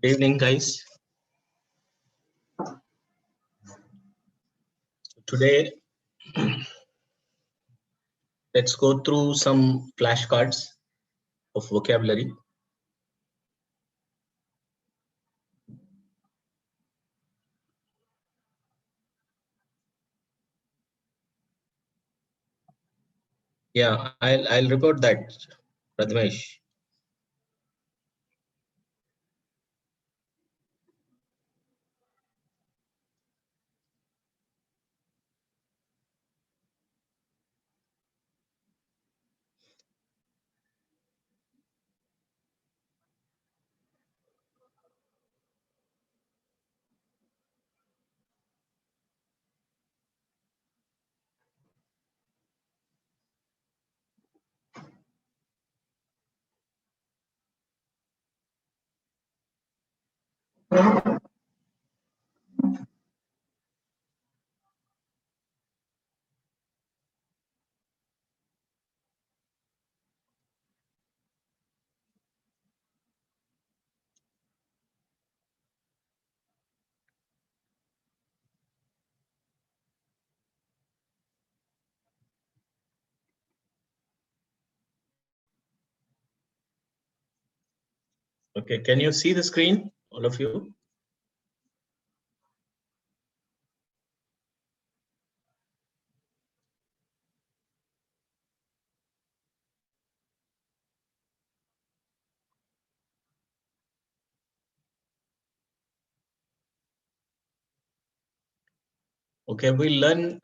Good evening, guys. Today, let's go through some flashcards of vocabulary. Yeah, I'll report that, Pradmesh. Okay, can you see the screen, all of you? Okay, we'll learn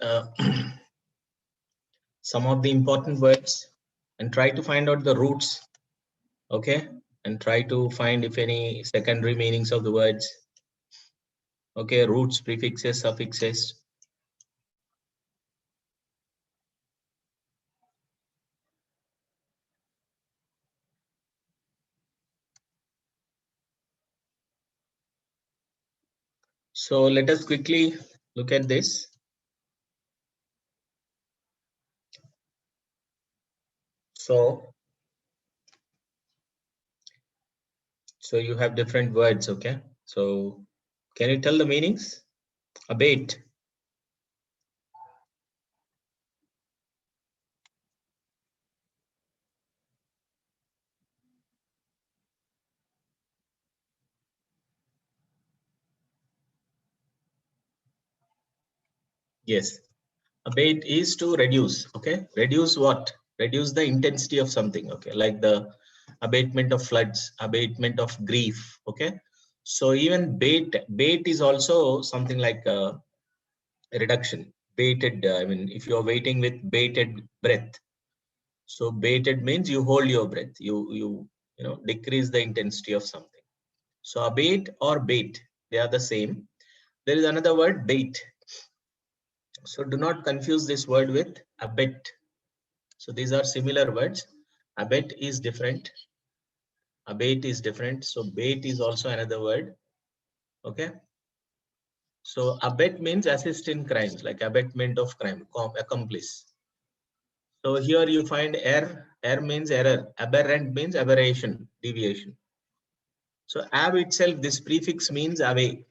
some of the important words and try to find out the roots. Okay, and try to find if any secondary meanings of the words. Okay, roots, prefixes, suffixes. So let us quickly look at this. So you have different words, okay? So can you tell the meanings? Abate. Yes. Abate is to reduce, okay? Reduce what? Reduce the intensity of something, okay? Like the abatement of floods, abatement of grief, okay? So even bate is also something like a reduction. Bated, I mean, if you're waiting with bated breath. So bated means you hold your breath. You know, decrease the intensity of something. So abate or bait, they are the same. There is another word, bait. So do not confuse this word with abet. So these are similar words. Abet is different. Abate is different. So bait is also another word. Okay. So abet means assist in crimes, like abatement of crime, accomplice. So here you find err. Err means error. Aberrant means aberration, deviation. So ab itself, this prefix means away.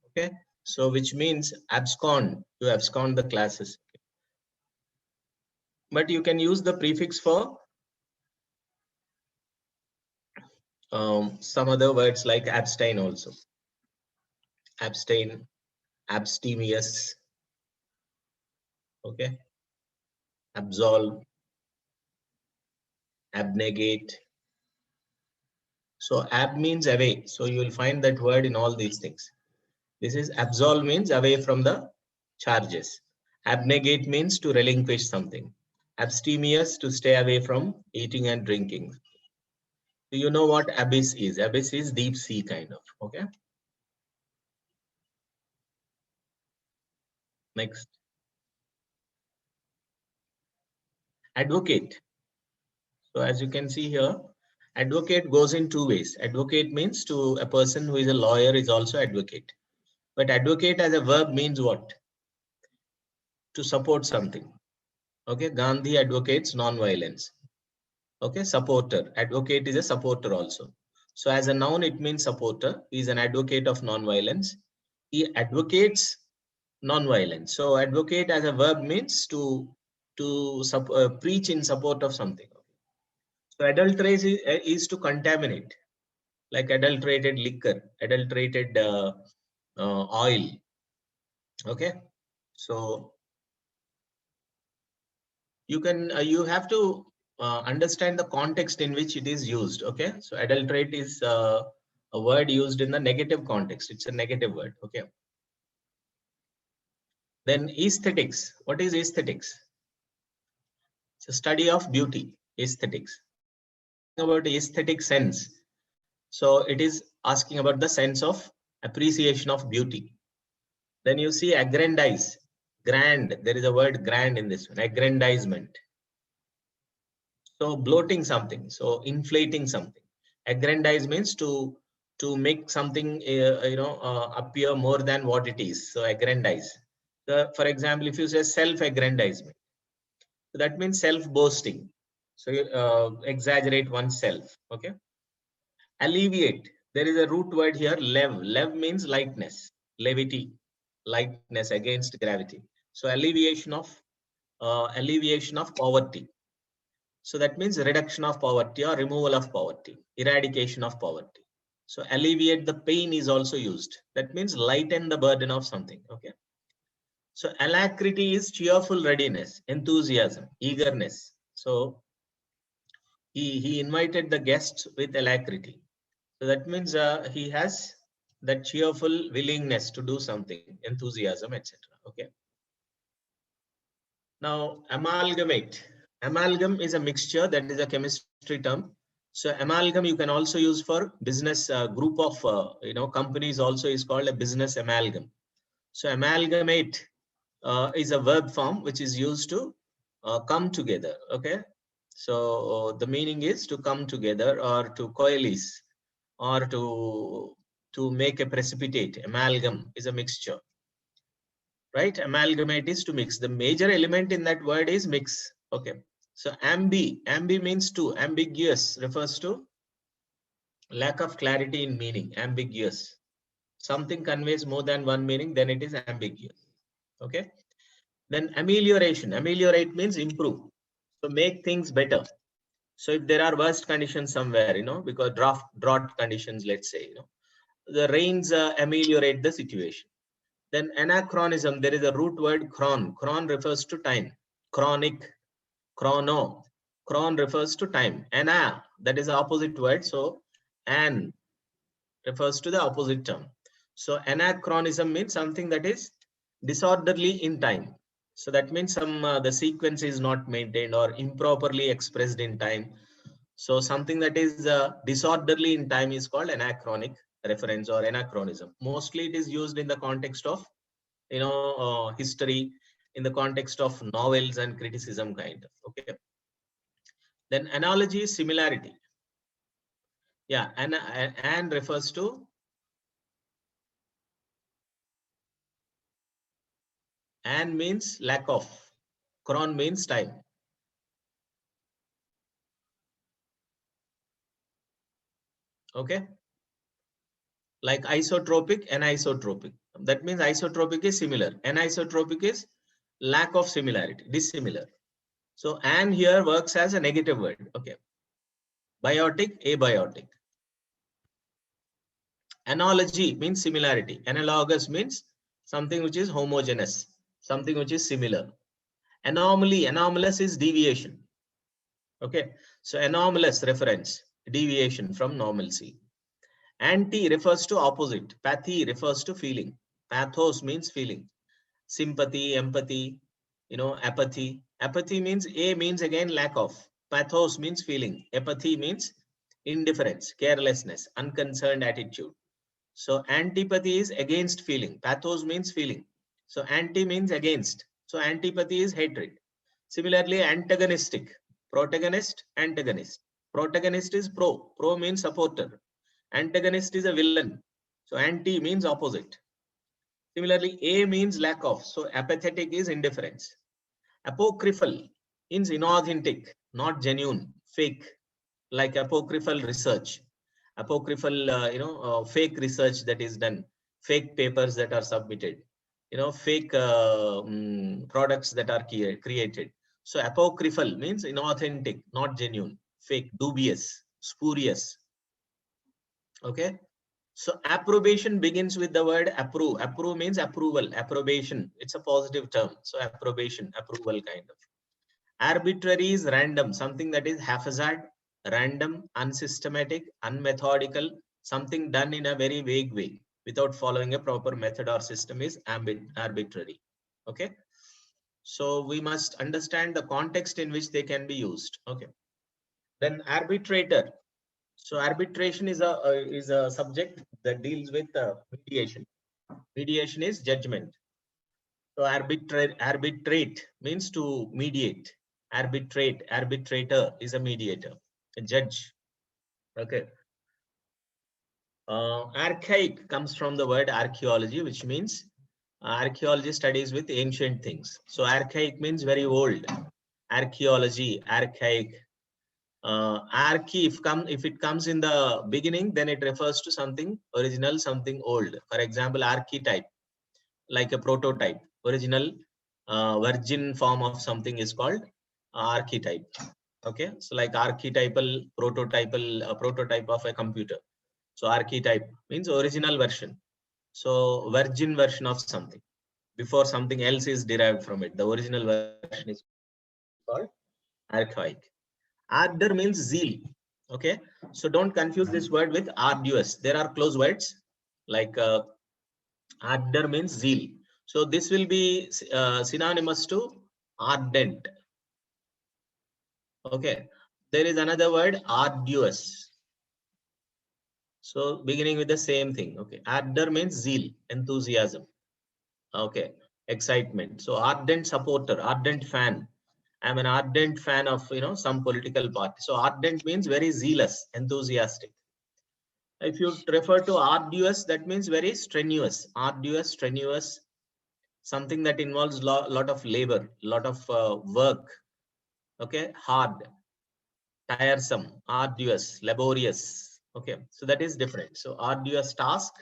Okay. So which means abscond, to abscond the classes. But you can use the prefix for some other words like abstain also. Abstain, abstemious, okay, absolve, abnegate. So ab means away. So you will find that word in all these things. This is absolve means away from the charges. Abnegate means to relinquish something. Abstemious, to stay away from eating and drinking. So you know what abyss is. Abyss is deep sea kind of, okay. Next, advocate. So as you can see here, advocate goes in two ways. Advocate means to a person who is a lawyer is also advocate. But advocate as a verb means what? To support something. Okay, Gandhi advocates non-violence. Okay, supporter. Advocate is a supporter also. So as a noun, it means supporter. He is an advocate of non-violence. He advocates non-violence. So advocate as a verb means to preach in support of something. So adulterate is to contaminate, like adulterated liquor, adulterated oil. Okay, so you can you have to understand the context in which it is used. Okay, so adulterate is a word used in the negative context. It's a negative word. Okay, then aesthetics. What is aesthetics? It's a study of beauty. Aesthetics, about aesthetic sense. So it is asking about the sense of appreciation of beauty. Then you see aggrandize, grand. There is a word grand in this one, aggrandizement. So bloating something, so inflating something. Aggrandize means to make something appear more than what it is. So aggrandize. For example, if you say self-aggrandizement, so that means self-boasting. So you exaggerate oneself. Okay. Alleviate. There is a root word here, lev. Lev means lightness, levity, lightness against gravity. So alleviation of poverty. So that means reduction of poverty or removal of poverty, eradication of poverty. So alleviate the pain is also used. That means lighten the burden of something. Okay. So alacrity is cheerful readiness, enthusiasm, eagerness. So he invited the guests with alacrity. So that means he has that cheerful willingness to do something, enthusiasm, etc. Okay. Now amalgamate. Amalgam is a mixture, that is a chemistry term. So amalgam you can also use for business group of companies also is called a business amalgam. So amalgamate is a verb form which is used to come together. Okay. So the meaning is to come together or to coalesce or to make a precipitate. Amalgam is a mixture, right? Amalgamate is to mix. The major element in that word is mix. Okay. So ambi means to. Ambiguous refers to lack of clarity in meaning. Ambiguous. Something conveys more than one meaning, then it is ambiguous. Okay. Then amelioration. Ameliorate means improve. So make things better. So if there are worst conditions somewhere, because drought conditions, let's say, the rains ameliorate the situation. Then anachronism, there is a root word chron. Chron refers to time. Chronic, chrono. Chron refers to time. Ana, that is the opposite word. So an refers to the opposite term. So anachronism means something that is disorderly in time. So that means the sequence is not maintained or improperly expressed in time. So something that is disorderly in time is called anachronic reference or anachronism. Mostly it is used in the context of history, in the context of novels and criticism kind of. Okay. Then analogy is similarity. Yeah, and refers to and means lack of. Chron means time. Okay. Like isotropic, anisotropic. That means isotropic is similar. Anisotropic is lack of similarity, dissimilar. So and here works as a negative word. Okay. Biotic, abiotic. Analogy means similarity. Analogous means something which is homogeneous, something which is similar. Anomaly, anomalous is deviation. Okay. So anomalous reference, deviation from normalcy. Anti refers to opposite. Pathy refers to feeling. Pathos means feeling. Sympathy, empathy, apathy. Apathy means again lack of. Pathos means feeling. Apathy means indifference, carelessness, unconcerned attitude. So antipathy is against feeling. Pathos means feeling. So anti means against. So antipathy is hatred. Similarly, antagonistic. Protagonist, antagonist. Protagonist is pro. Pro means supporter. Antagonist is a villain. So anti means opposite. Similarly, A means lack of. So apathetic is indifference. Apocryphal means inauthentic, not genuine, fake, like apocryphal research. apocryphal, fake research that is done, fake papers that are submitted, fake products that are created. So apocryphal means inauthentic, not genuine, fake, dubious, spurious. Okay. So approbation begins with the word approve. Approve means approval, approbation. It's a positive term. So approbation, approval kind of. Arbitrary is random, something that is haphazard, random, unsystematic, unmethodical, something done in a very vague way without following a proper method or system is arbitrary. Okay. So we must understand the context in which they can be used. Okay. Then arbitrator. So arbitration is a subject that deals with mediation. Mediation is judgment. So arbitrate means to mediate. Arbitrator is a mediator, a judge. Okay. Archaic comes from the word archaeology, which means archaeology studies with ancient things. So archaic means very old. Archaeology, archaic. Archi, if it comes in the beginning, then it refers to something original, something old. For example, archetype, like a prototype. Original virgin form of something is called archetype. Okay, so like archetypal, prototype of a computer. So archetype means original version. So virgin version of something before something else is derived from it. The original version is called archaic. Ardor means zeal. Okay, so don't confuse this word with arduous. There are close words like ardor means zeal. So this will be synonymous to ardent. Okay, there is another word arduous. So beginning with the same thing. Okay, ardor means zeal, enthusiasm. Okay, excitement. So ardent supporter, ardent fan. I'm an ardent fan of some political party. So ardent means very zealous, enthusiastic. If you refer to arduous, that means very strenuous. Arduous, strenuous, something that involves lot of labor, lot of work. Okay, hard, tiresome, arduous, laborious. Okay, so that is different. So arduous task,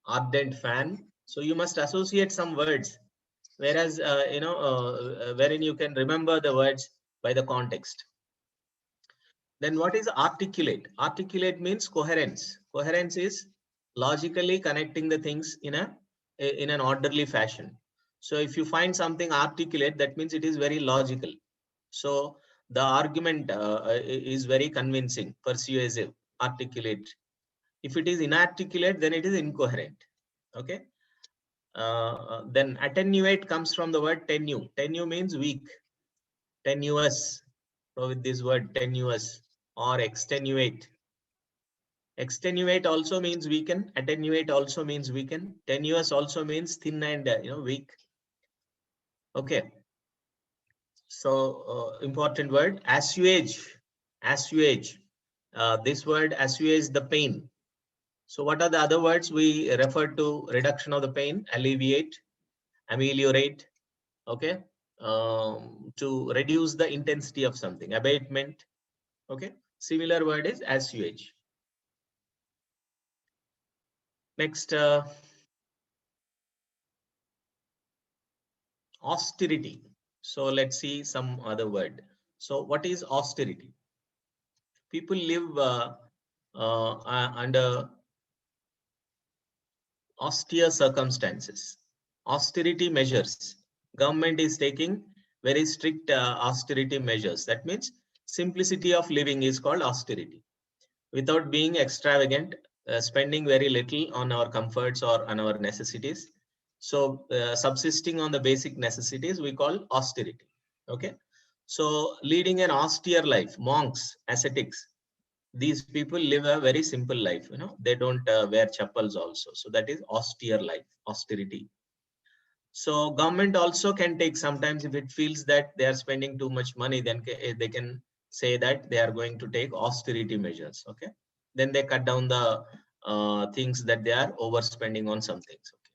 ardent fan. So you must associate some words, whereas wherein you can remember the words by the context. Then what is articulate? Articulate means coherence. Coherence is logically connecting the things in an orderly fashion. So if you find something articulate, that means it is very logical. So the argument is very convincing, persuasive, articulate. If it is inarticulate, then it is incoherent. Okay. Then attenuate comes from the word tenue. Tenue means weak, tenuous. So with this word tenuous or extenuate. Extenuate also means weaken. Attenuate also means weaken. Tenuous also means thin and weak. Okay. So important word assuage. Assuage. This word assuage the pain. So what are the other words we refer to? Reduction of the pain, alleviate, ameliorate. Okay. To reduce the intensity of something, abatement. Okay. Similar word is assuage. Next, austerity. So let's see some other word. So what is austerity? People live under austere circumstances. Austerity measures. Government is taking very strict austerity measures. That means simplicity of living is called austerity. Without being extravagant, spending very little on our comforts or on our necessities. So subsisting on the basic necessities we call austerity. Okay. So leading an austere life, monks, ascetics, these people live a very simple life. They don't wear chappals also. So that is austere life, austerity. So government also can take, sometimes if it feels that they are spending too much money, then they can say that they are going to take austerity measures. Okay. Then they cut down the things that they are overspending on some things. Okay.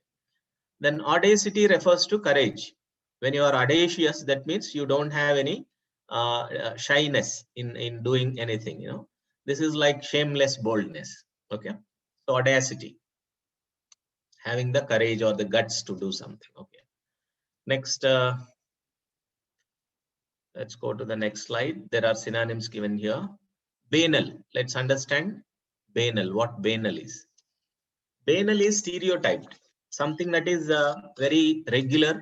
Then audacity refers to courage. When you are audacious, that means you don't have any shyness in doing anything. This is like shameless boldness. Okay. So audacity, having the courage or the guts to do something. Okay. Next, let's go to the next slide. There are synonyms given here. Banal. Let's understand banal. What banal is? Banal is stereotyped. Something that is very regular,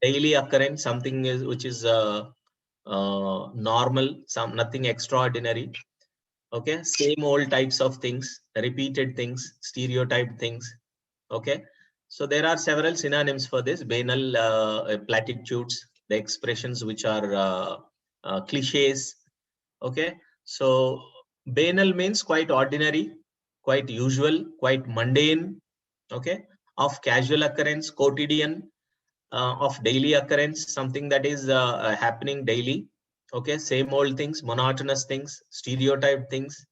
daily occurrence. Something is which is normal. Nothing extraordinary. Okay. Same old types of things, repeated things, stereotyped things. Okay. So there are several synonyms for this. Banal platitudes, the expressions which are cliches. Okay. So banal means quite ordinary, quite usual, quite mundane. Okay. Of casual occurrence, quotidian, of daily occurrence, something that is happening daily. Okay. Same old things, monotonous things, stereotyped things,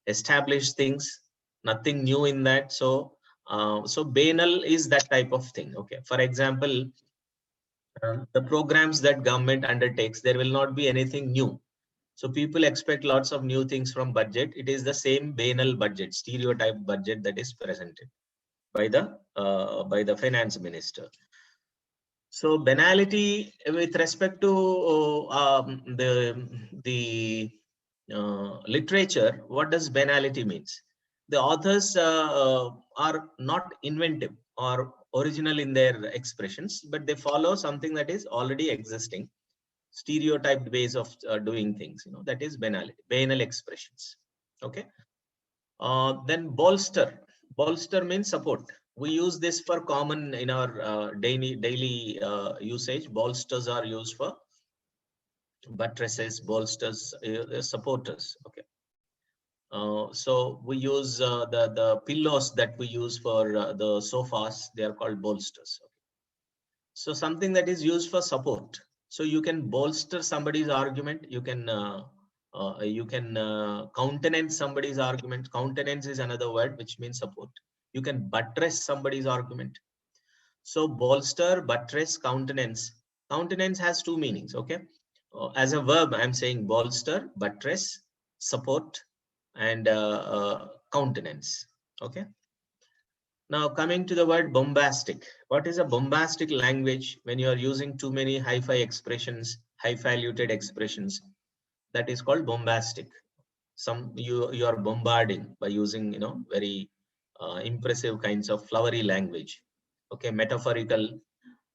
established things, nothing new in that. So so banal is that type of thing. Okay. For example, the programs that government undertakes, there will not be anything new. So people expect lots of new things from budget. It is the same banal budget, stereotype budget that is presented by the finance minister. So banality with respect to the literature, what does banality means? The authors are not inventive or original in their expressions, but they follow something that is already existing, stereotyped ways of doing things. That is banality, banal expressions. Okay. Then bolster. Bolster means support. We use this for common in our daily usage. Bolsters are used for buttresses, bolsters, supporters. Okay. So we use the pillows that we use for the sofas. They are called bolsters. Okay. So something that is used for support. So you can bolster somebody's argument. You can countenance somebody's argument. Countenance is another word which means support. You can buttress somebody's argument. So bolster, buttress, countenance. Countenance has two meanings. Okay. As a verb, I'm saying bolster, buttress, support, and countenance. Okay. Now coming to the word bombastic. What is a bombastic language? When you are using too many hi-fi expressions, high-faluted expressions, that is called bombastic. You are bombarding by using very impressive kinds of flowery language. Okay, metaphorical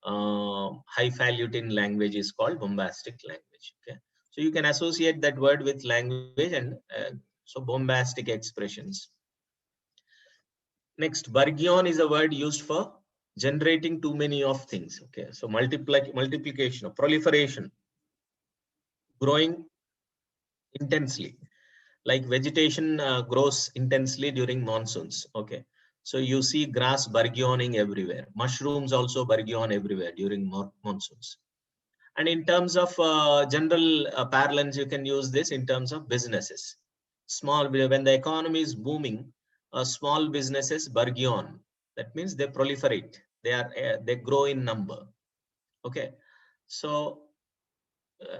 highfalutin language is called bombastic language. Okay, so you can associate that word with language, and so bombastic expressions. Next, Bargion is a word used for generating too many of things. Okay, so multiplication or proliferation, growing intensely. Like vegetation grows intensely during monsoons. Okay, so you see grass burgeoning everywhere. Mushrooms also burgeon everywhere during monsoons. And in terms of general parlance, you can use this in terms of businesses. When the economy is booming, small businesses burgeon. That means they proliferate. They grow in number. Okay, so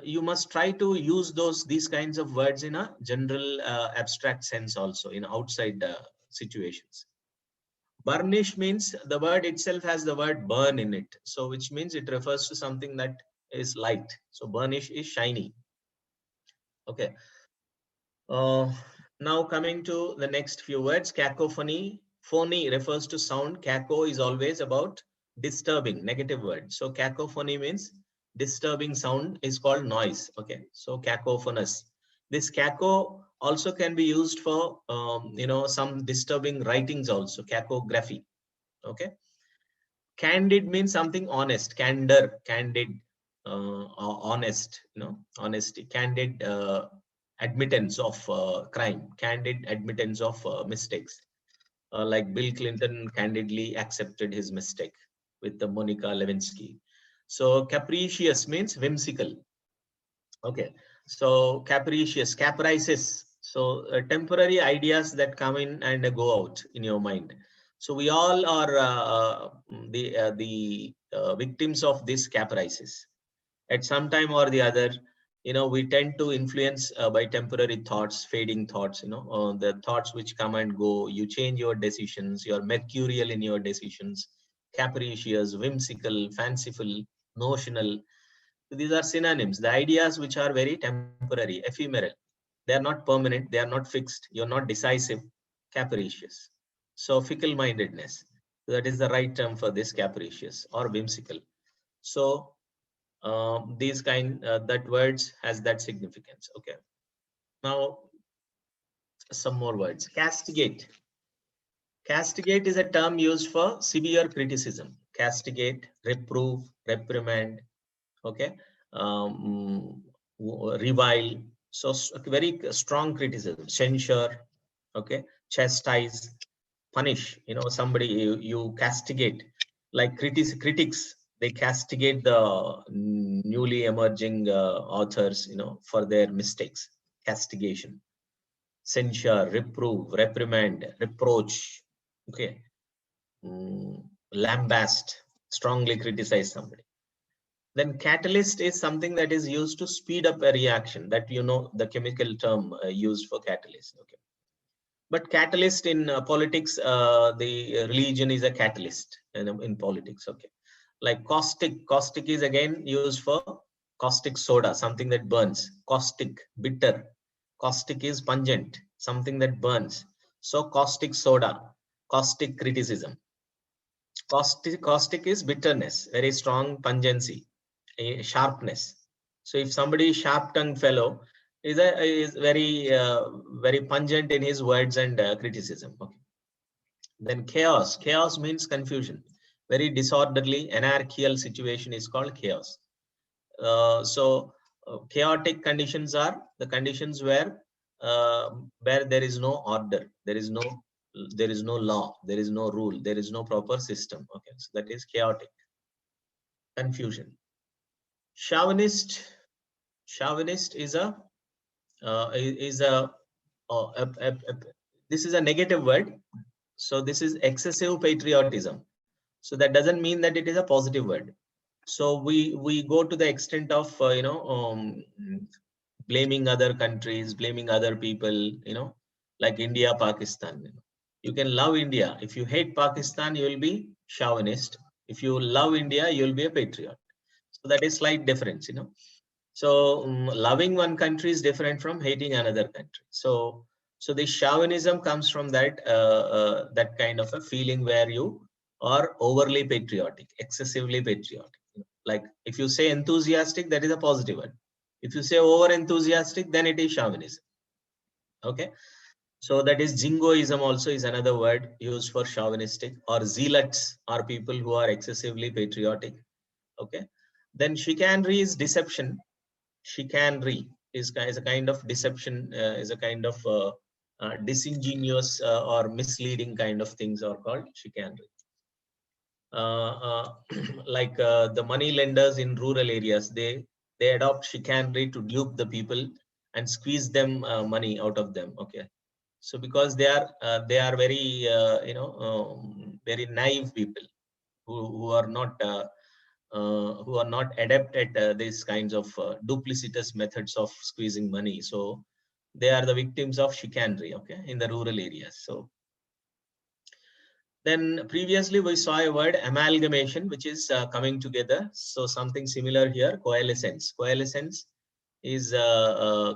you must try to use these kinds of words in a general abstract sense also in outside situations. Burnish means the word itself has the word burn in it, so which means it refers to something that is light. So burnish is shiny. Okay. Now coming to the next few words, cacophony. Phony refers to sound. Caco is always about disturbing, negative word. So cacophony means disturbing sound is called noise. Okay, so cacophonous. This caco also can be used for some disturbing writings also, cacography. Okay. Candid means something honest. Candor, candid, honest, honesty. Candid admittance of crime, candid admittance of mistakes. Like Bill Clinton candidly accepted his mistake with the Monica Lewinsky. So capricious means whimsical. Okay, so capricious, caprices. So temporary ideas that come in and go out in your mind. So we all are the victims of this caprices. At some time or the other, we tend to influence by temporary thoughts, fading thoughts, the thoughts which come and go. You change your decisions, you're mercurial in your decisions, capricious, whimsical, fanciful, notional. These are synonyms. The ideas which are very temporary, ephemeral. They are not permanent, they are not fixed. You're not decisive, capricious. So fickle-mindedness. That is the right term for this, capricious or whimsical. So these that words has that significance. Okay. Now some more words. Castigate. Castigate is a term used for severe criticism. Castigate, reprove, reprimand. Okay. Revile. So very strong criticism. Censure. Okay. Chastise, punish. Somebody you castigate, like critics. They castigate the newly emerging authors, for their mistakes. Castigation. Censure, reprove, reprimand, reproach. Okay. Lambast, strongly criticize somebody. Then catalyst is something that is used to speed up a reaction, that the chemical term used for catalyst. Okay. But catalyst in politics, the religion is a catalyst in politics. Okay. Like caustic is again used for caustic soda, something that burns. Caustic, bitter. Caustic is pungent, something that burns. So caustic soda, caustic criticism. Caustic is bitterness, very strong pungency, sharpness. So if somebody is sharp-tongued fellow, is very pungent in his words and criticism. Okay. Then chaos means confusion. Very disorderly, anarchical situation is called chaos. Chaotic conditions are the conditions where there is no order, there is no law, there is no rule, there is no proper system. Okay, so that is chaotic. Confusion. Chauvinist is a this is a negative word. So this is excessive patriotism. So that doesn't mean that it is a positive word. So we go to the extent of blaming other countries, blaming other people, like India, Pakistan. You can love India. If you hate Pakistan, you will be chauvinist. If you love India, you will be a patriot. So that is slight difference. So loving one country is different from hating another country. So the chauvinism comes from that that kind of a feeling where you are overly patriotic, excessively patriotic. Like if you say enthusiastic, that is a positive word. If you say over enthusiastic, then it is chauvinism. Okay. So that is jingoism also is another word used for chauvinistic, or zealots are people who are excessively patriotic. Okay. Then chicanery is deception. Chicanery is a kind of deception, is a kind of disingenuous or misleading kind of things are called chicanery. Like the money lenders in rural areas, they adopt chicanery to dupe the people and squeeze them money out of them. Okay, so because they are very very naive people who are not adept at these kinds of duplicitous methods of squeezing money. So they are the victims of chicanery, okay, in the rural areas. So then previously we saw a word amalgamation, which is coming together. So something similar here, coalescence. Coalescence is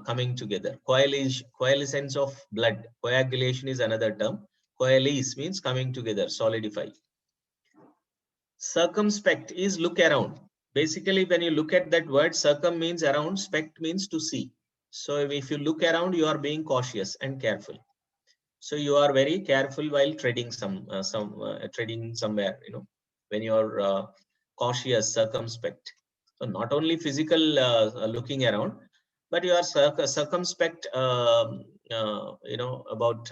coming together. Coalescence of blood. Coagulation is another term. Coalesce means coming together, solidify. Circumspect is look around. Basically, when you look at that word, circum means around, spect means to see. So if you look around, you are being cautious and careful. So you are very careful while treading treading somewhere, when you are cautious, circumspect. So not only physical looking around, but you are circumspect, about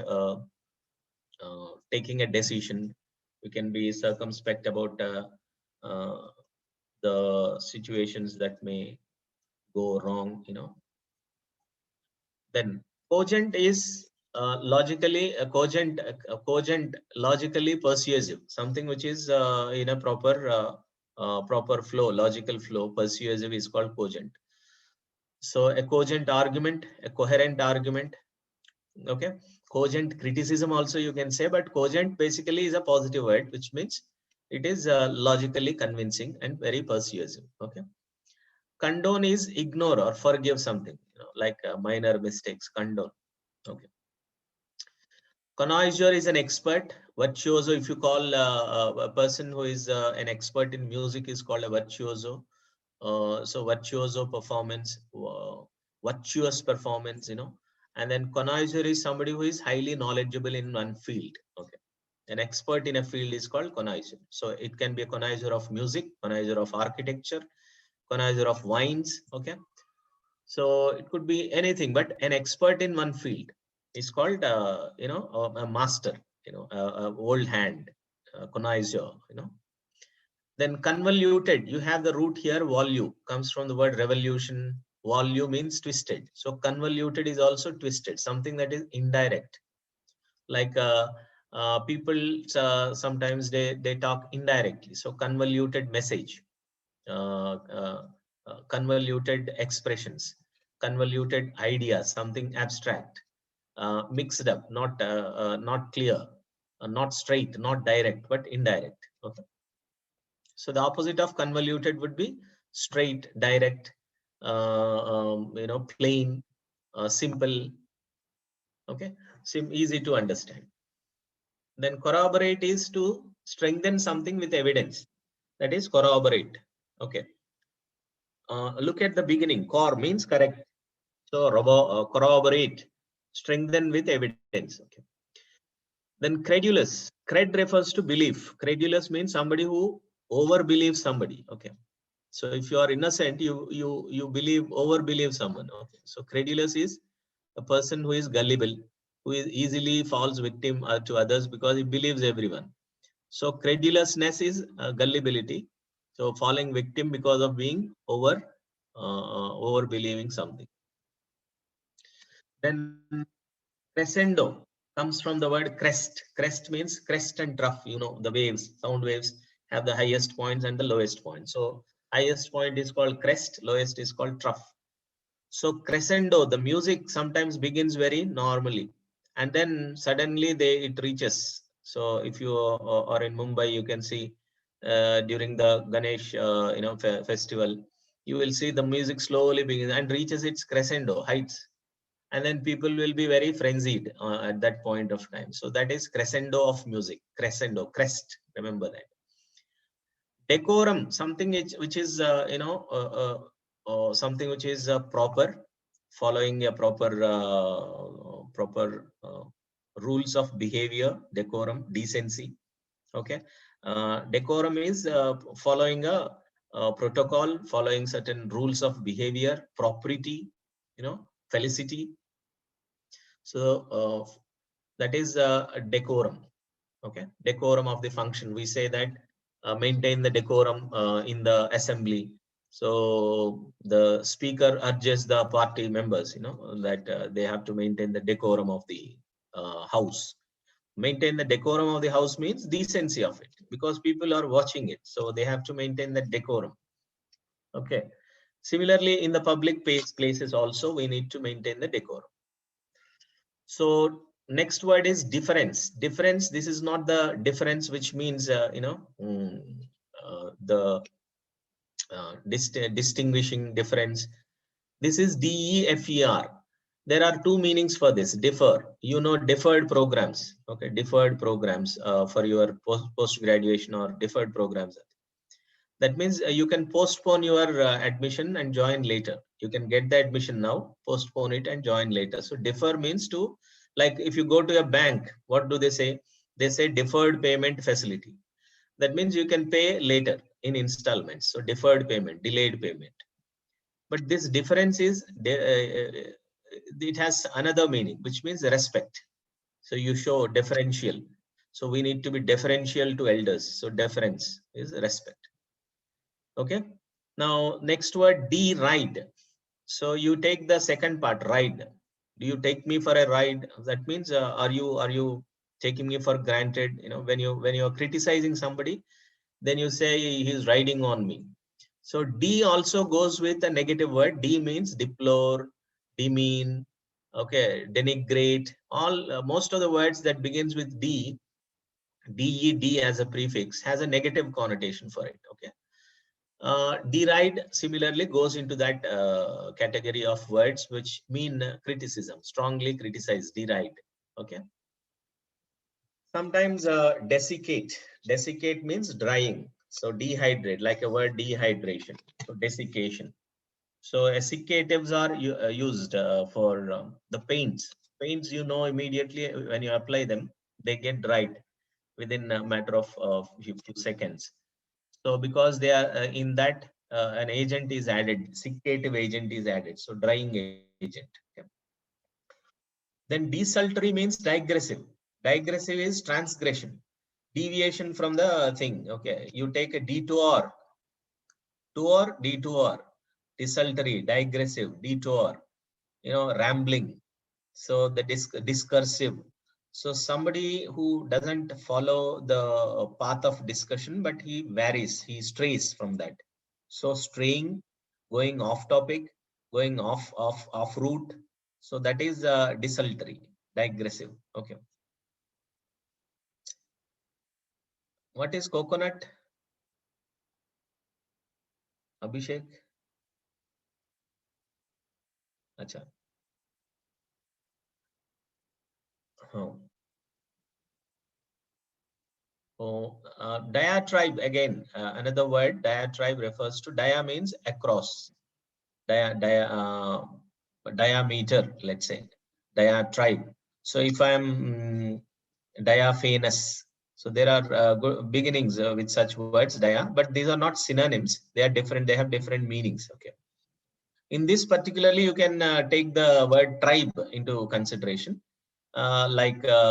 taking a decision. You can be circumspect about the situations that may go wrong, Then cogent is logically cogent, logically persuasive, something which is in a proper proper flow, logical flow. Persuasive is called cogent. So a cogent argument, a coherent argument. Okay, cogent criticism also you can say, but cogent basically is a positive word, which means it is logically convincing and very persuasive. Okay, condone is ignore or forgive something, like minor mistakes. Condone. Okay, connoisseur is an expert. Virtuoso, if you call a person who is an expert in music, is called a virtuoso. So virtuoso performance, virtuous performance, and then connoisseur is somebody who is highly knowledgeable in one field. Okay, an expert in a field is called connoisseur. So it can be a connoisseur of music, connoisseur of architecture, connoisseur of wines. Okay, so it could be anything, but an expert in one field is called, a master, a old hand, connoisseur, Then convoluted, you have the root here, volue, comes from the word revolution. Volue means twisted. So convoluted is also twisted, something that is indirect. Like people sometimes they talk indirectly. So convoluted message, uh, uh, convoluted expressions, convoluted ideas, something abstract, mixed up, not clear, not straight, not direct, but indirect. Okay. So the opposite of convoluted would be straight, direct, plain, simple. Okay, easy to understand. Then corroborate is to strengthen something with evidence. That is corroborate. Okay. Look at the beginning. Cor means correct. So corroborate, strengthen with evidence. Okay. Then credulous. Cred refers to belief. Credulous means somebody who over believes somebody. Okay. So if you are innocent, you believe, over believe someone. Okay. So credulous is a person who is gullible, who is easily falls victim to others because he believes everyone. So credulousness is gullibility. So falling victim because of being over believing something. Then crescendo comes from the word crest. Crest means crest and trough. The waves, sound waves have the highest points and the lowest points. So highest point is called crest, lowest is called trough. So crescendo, the music sometimes begins very normally, and then suddenly it reaches. So if you are in Mumbai, you can see during the Ganesh festival, you will see the music slowly begins and reaches its crescendo heights, and then people will be very frenzied at that point of time. So that is crescendo of music. Crescendo, crest. Remember that. Decorum, something which is something which is proper, following a proper rules of behavior. Decorum, decency. Okay. Decorum is following a protocol, following certain rules of behavior, propriety, felicity. So that is a decorum. Okay, decorum of the function. We say that maintain the decorum in the assembly. So the speaker urges the party members, that they have to maintain the decorum of the house. Maintain the decorum of the house means decency of it, because people are watching it. So they have to maintain the decorum. Okay. Similarly, in the public places also, we need to maintain the decorum. So next word is difference. Difference, this is not the difference which means the distinguishing difference. This is DEFER. There are two meanings for this. Differ, deferred programs. Okay, deferred programs for your post graduation, or deferred programs. That means you can postpone your admission and join later. You can get the admission now, postpone it and join later. So defer means to, like if you go to a bank, what do they say? They say deferred payment facility. That means you can pay later in installments. So deferred payment, delayed payment. But this difference is, it has another meaning, which means respect. So you show deferential. So we need to be deferential to elders. So deference is respect. Okay. Now next word, deride. So you take the second part, ride. Do you take me for a ride? That means are you taking me for granted? When you're criticizing somebody, then you say he's riding on me. So D also goes with a negative word. D means deplore, demean, okay, denigrate. All most of the words that begins with D, DED as a prefix has a negative connotation for it. Okay. Deride similarly goes into that category of words which mean criticism, strongly criticize, deride. Okay. Sometimes desiccate. Desiccate means drying. So dehydrate, like a word dehydration. So desiccation. So essicatives are used for the paints. Paints, you know, immediately when you apply them, they get dried within a matter of few seconds. So because they are in that, an agent is added, siccative agent is added. So drying agent. Okay. Then desultory means digressive. Digressive is transgression, deviation from the thing. Okay, you take a detour, tour, detour, desultory, digressive, detour. You know, rambling. So the discursive. So somebody who doesn't follow the path of discussion, but he varies, he strays from that. So straying, going off topic, going off route. So that is desultory, digressive. Okay. What is coconut, Abhishek? Acha. Oh. Oh, diatribe again, another word. Diatribe refers to, dia means across, diameter, let's say, diatribe. So if I am diaphanous, so there are beginnings with such words, but these are not synonyms. They are different. They have different meanings. Okay. In this particularly, you can take the word tribe into consideration. It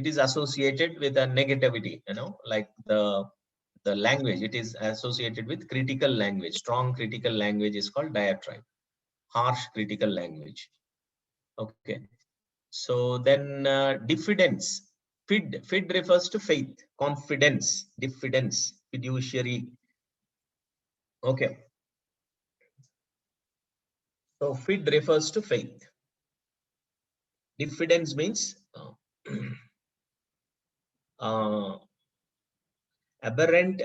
is associated with a negativity, you know, like the language. It is associated with critical language. Strong critical language is called diatribe. Harsh critical language. Okay. So then diffidence. Fid refers to faith, confidence, diffidence, fiduciary. Okay. So fid refers to faith. Diffidence means uh, aberrant,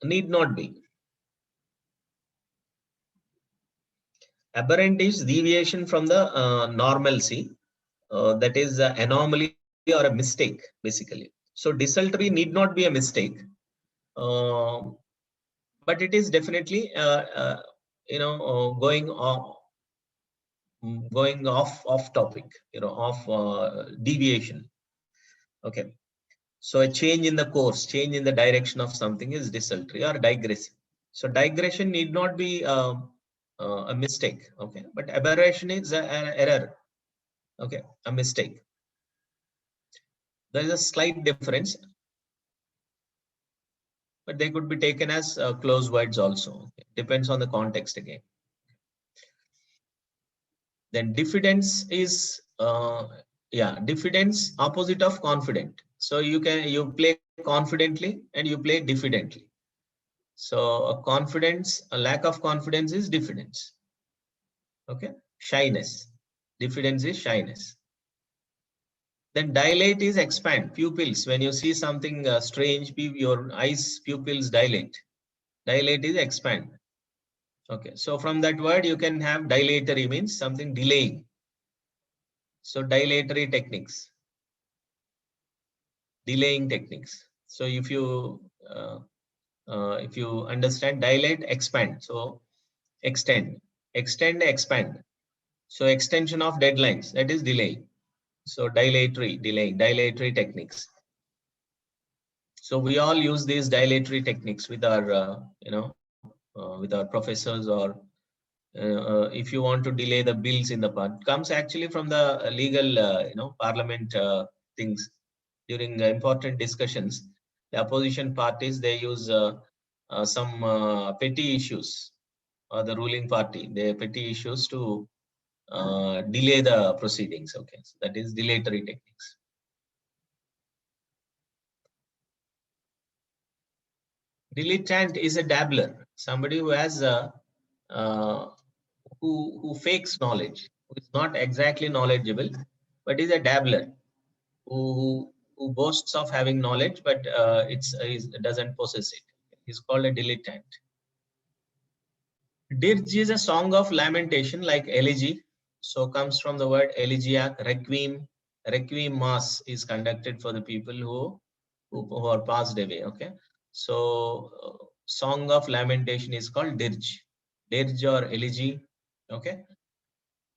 need not be. Aberrant is deviation from the normalcy. That is anomaly or a mistake, basically. So desultory need not be a mistake, uh, but it is definitely going off topic, off deviation. Okay. So a change in the course, change in the direction of something is desultory or digressive. So digression need not be a mistake. Okay. But aberration is an error. Okay. A mistake. There is a slight difference, but they could be taken as close words also. Okay. Depends on the context again. Then diffidence is diffidence opposite of confident. So you play confidently and you play diffidently. So a lack of confidence is diffidence. Okay, shyness. Diffidence is shyness. Then dilate is expand. Pupils. When you see something strange, your eyes pupils dilate. Dilate is expand. Okay, so from that word you can have dilatory means something delaying. So dilatory techniques, delaying techniques. So if you understand dilate, expand. So extend, expand. So extension of deadlines, that is delay. So dilatory techniques. So we all use these dilatory techniques with our with our professors, or if you want to delay the bills in the part, comes actually from the legal parliament things. During important discussions, the opposition parties, they use some petty issues, or the ruling party, their petty issues to delay the proceedings. Okay, so that is dilatory techniques. Dilettante is a dabbler, somebody who has a who fakes knowledge, who is not exactly knowledgeable, but is a dabbler who boasts of having knowledge, but doesn't possess it. He's called a dilettante. Dirge is a song of lamentation, like elegy. So comes from the word elegiac. Requiem. Requiem mass is conducted for the people who are passed away. Okay. So song of lamentation is called dirge. Dirge or elegy. Okay.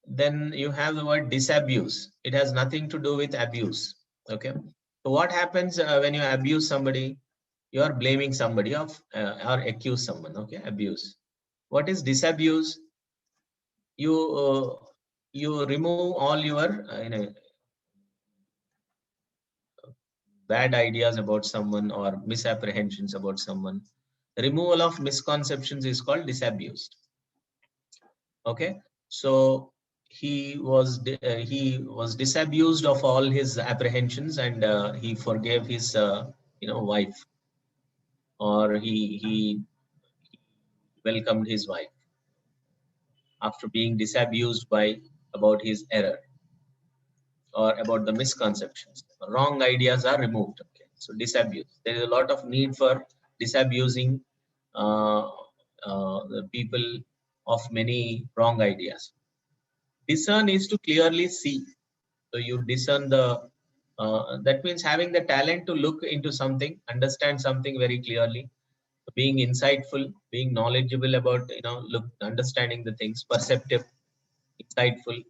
Then you have the word disabuse. It has nothing to do with abuse. Okay. So what happens when you abuse somebody? You are blaming somebody of or accuse someone. Okay. Abuse. What is disabuse? You you remove all your bad ideas about someone or misapprehensions about someone. Removal of misconceptions is called disabused. Okay, so he was disabused of all his apprehensions, and he forgave his wife, or he welcomed his wife after being disabused by about his error or about the misconceptions. Wrong ideas are removed. Okay, so disabuse. There is a lot of need for disabusing uh, the people of many wrong ideas. Discern is to clearly see. So you discern the. That means having the talent to look into something, understand something very clearly, being insightful, being knowledgeable about look, understanding the things, perceptive, insightful,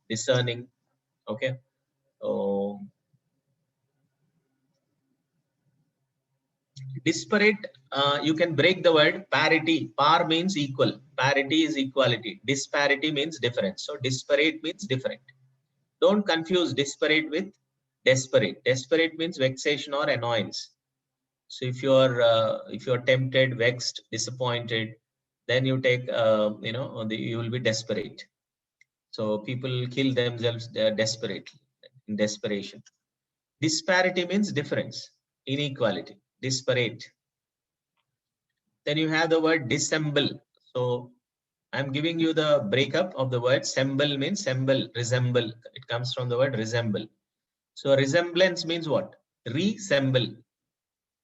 discerning. Okay. So disparate, you can break the word parity. Par means equal. Parity is equality. Disparity means difference. So disparate means different. Don't confuse disparate with desperate. Desperate means vexation or annoyance. So if you're tempted, vexed, disappointed, then you take you will be desperate. So people kill themselves desperately, in desperation. Disparity means difference, inequality. Disparate. Then you have the word dissemble. So I'm giving you the breakup of the word. Semble means semble, resemble. It comes from the word resemble. So resemblance means what? Resemble,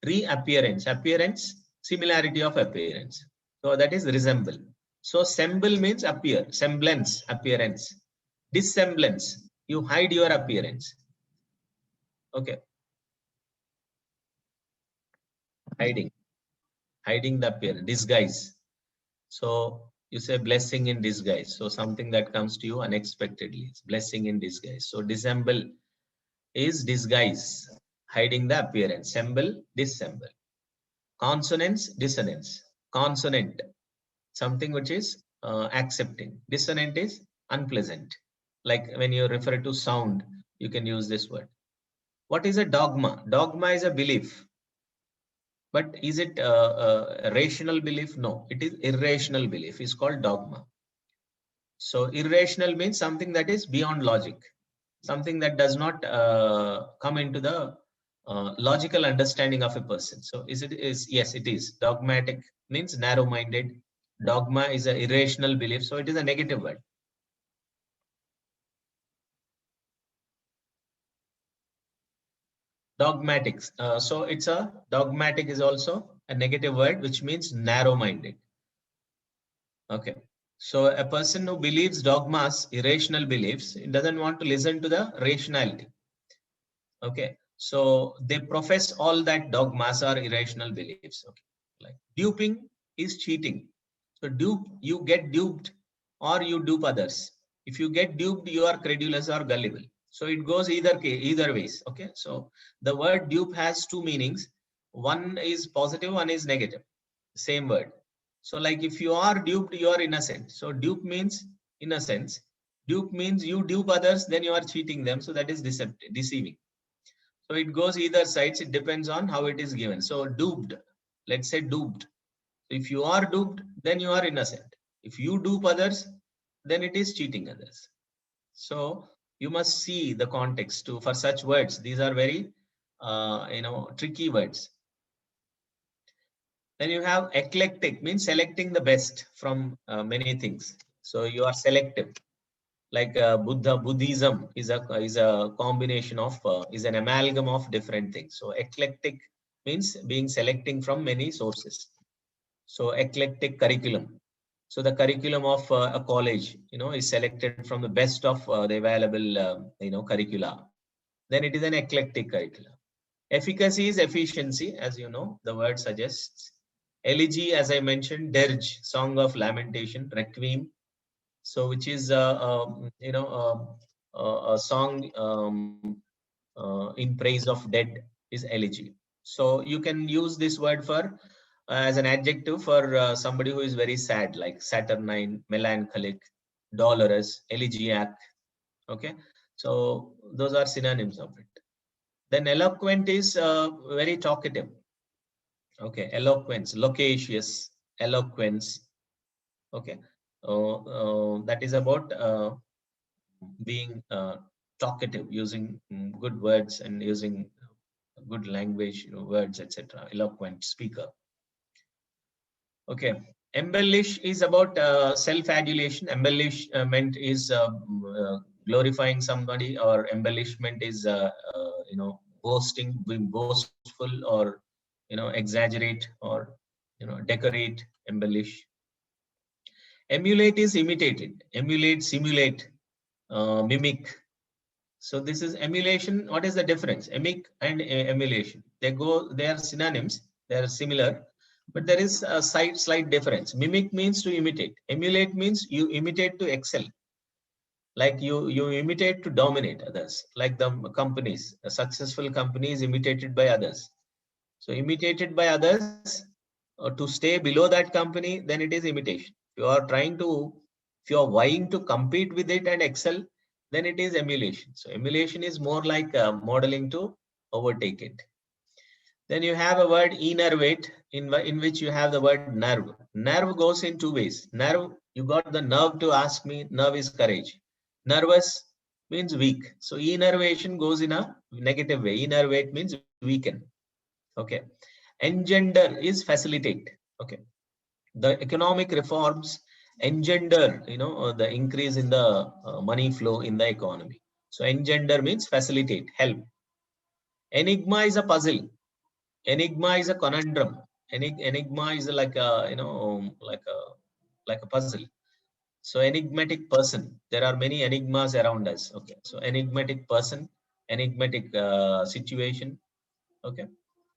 reappearance, appearance, similarity of appearance. So that is resemble. So semble means appear, semblance, appearance. Dissemblance, you hide your appearance. Okay, hiding, hiding the appearance, disguise. So you say blessing in disguise. So something that comes to you unexpectedly. It's blessing in disguise. So dissemble is disguise, hiding the appearance. Semble, dissemble. Consonance, dissonance. Consonant, something which is accepting. Dissonant is unpleasant. Like when you refer to sound, you can use this word. What is a dogma? Dogma is a belief. But is it a rational belief? No, it is irrational belief. It's called dogma. So irrational means something that is beyond logic, something that does not come into the logical understanding of a person. So yes, it is. Dogmatic means narrow-minded. Dogma is an irrational belief, so it is a negative word. Dogmatics. So it's a dogmatic is also a negative word, which means narrow-minded. Okay. So a person who believes dogmas, irrational beliefs, doesn't want to listen to the rationality. Okay. So they profess all that dogmas are irrational beliefs. Okay. Like duping is cheating. So you get duped or you dupe others. If you get duped, you are credulous or gullible. So it goes either ways. Okay. So the word dupe has two meanings. One is positive, one is negative. Same word. So like if you are duped, you are innocent. So dupe means innocence. Dupe means you dupe others, then you are cheating them. So that is deceiving. So it goes either sides. It depends on how it is given. So duped, let's say duped. If you are duped, then you are innocent. If you dupe others, then it is cheating others. So you must see the context to for such words. These are very tricky words. Then you have eclectic, means selecting the best from many things. So you are selective. Like Buddhism is a combination of is an amalgam of different things. So eclectic means being selecting from many sources. So eclectic curriculum. So the curriculum of a college, is selected from the best of the available, curricula. Then it is an eclectic curriculum. Efficacy is efficiency, as you know, the word suggests. Elegy, as I mentioned, dirge, song of lamentation, requiem. So which is, a song in praise of dead is elegy. So you can use this word for as an adjective for somebody who is very sad, like saturnine, melancholic, dolorous, elegiac. Okay, so those are synonyms of it. Then eloquent is very talkative. Okay, eloquence, loquacious, eloquence. Okay, that is about being talkative, using good words and using good language, words, etc. Eloquent speaker. Okay, embellish is about self-adulation. Embellishment is glorifying somebody, or embellishment is boasting, being boastful, or exaggerate, or decorate, embellish. Emulate is imitated. Emulate, simulate, mimic. So this is emulation. What is the difference? Emic and emulation. They are synonyms. They are similar, but there is a slight difference. Mimic means to imitate. Emulate means you imitate to excel. Like you imitate to dominate others. Like the companies, the successful companies imitated by others. So imitated by others, to stay below that company, then it is imitation. If you are vying to compete with it and excel, then it is emulation. So emulation is more like modeling to overtake it. Then you have a word innervate, in which you have the word nerve. Nerve goes in two ways. Nerve, you got the nerve to ask me. Nerve is courage. Nervous means weak. So innervation goes in a negative way. Innervate means weaken. Okay. Engender is facilitate. Okay. The economic reforms engender, the increase in the money flow in the economy. So engender means facilitate, help. Enigma is a puzzle. Enigma is a conundrum. Enigma is like a, like a puzzle. So enigmatic person. There are many enigmas around us. Okay. So enigmatic person, enigmatic situation. Okay.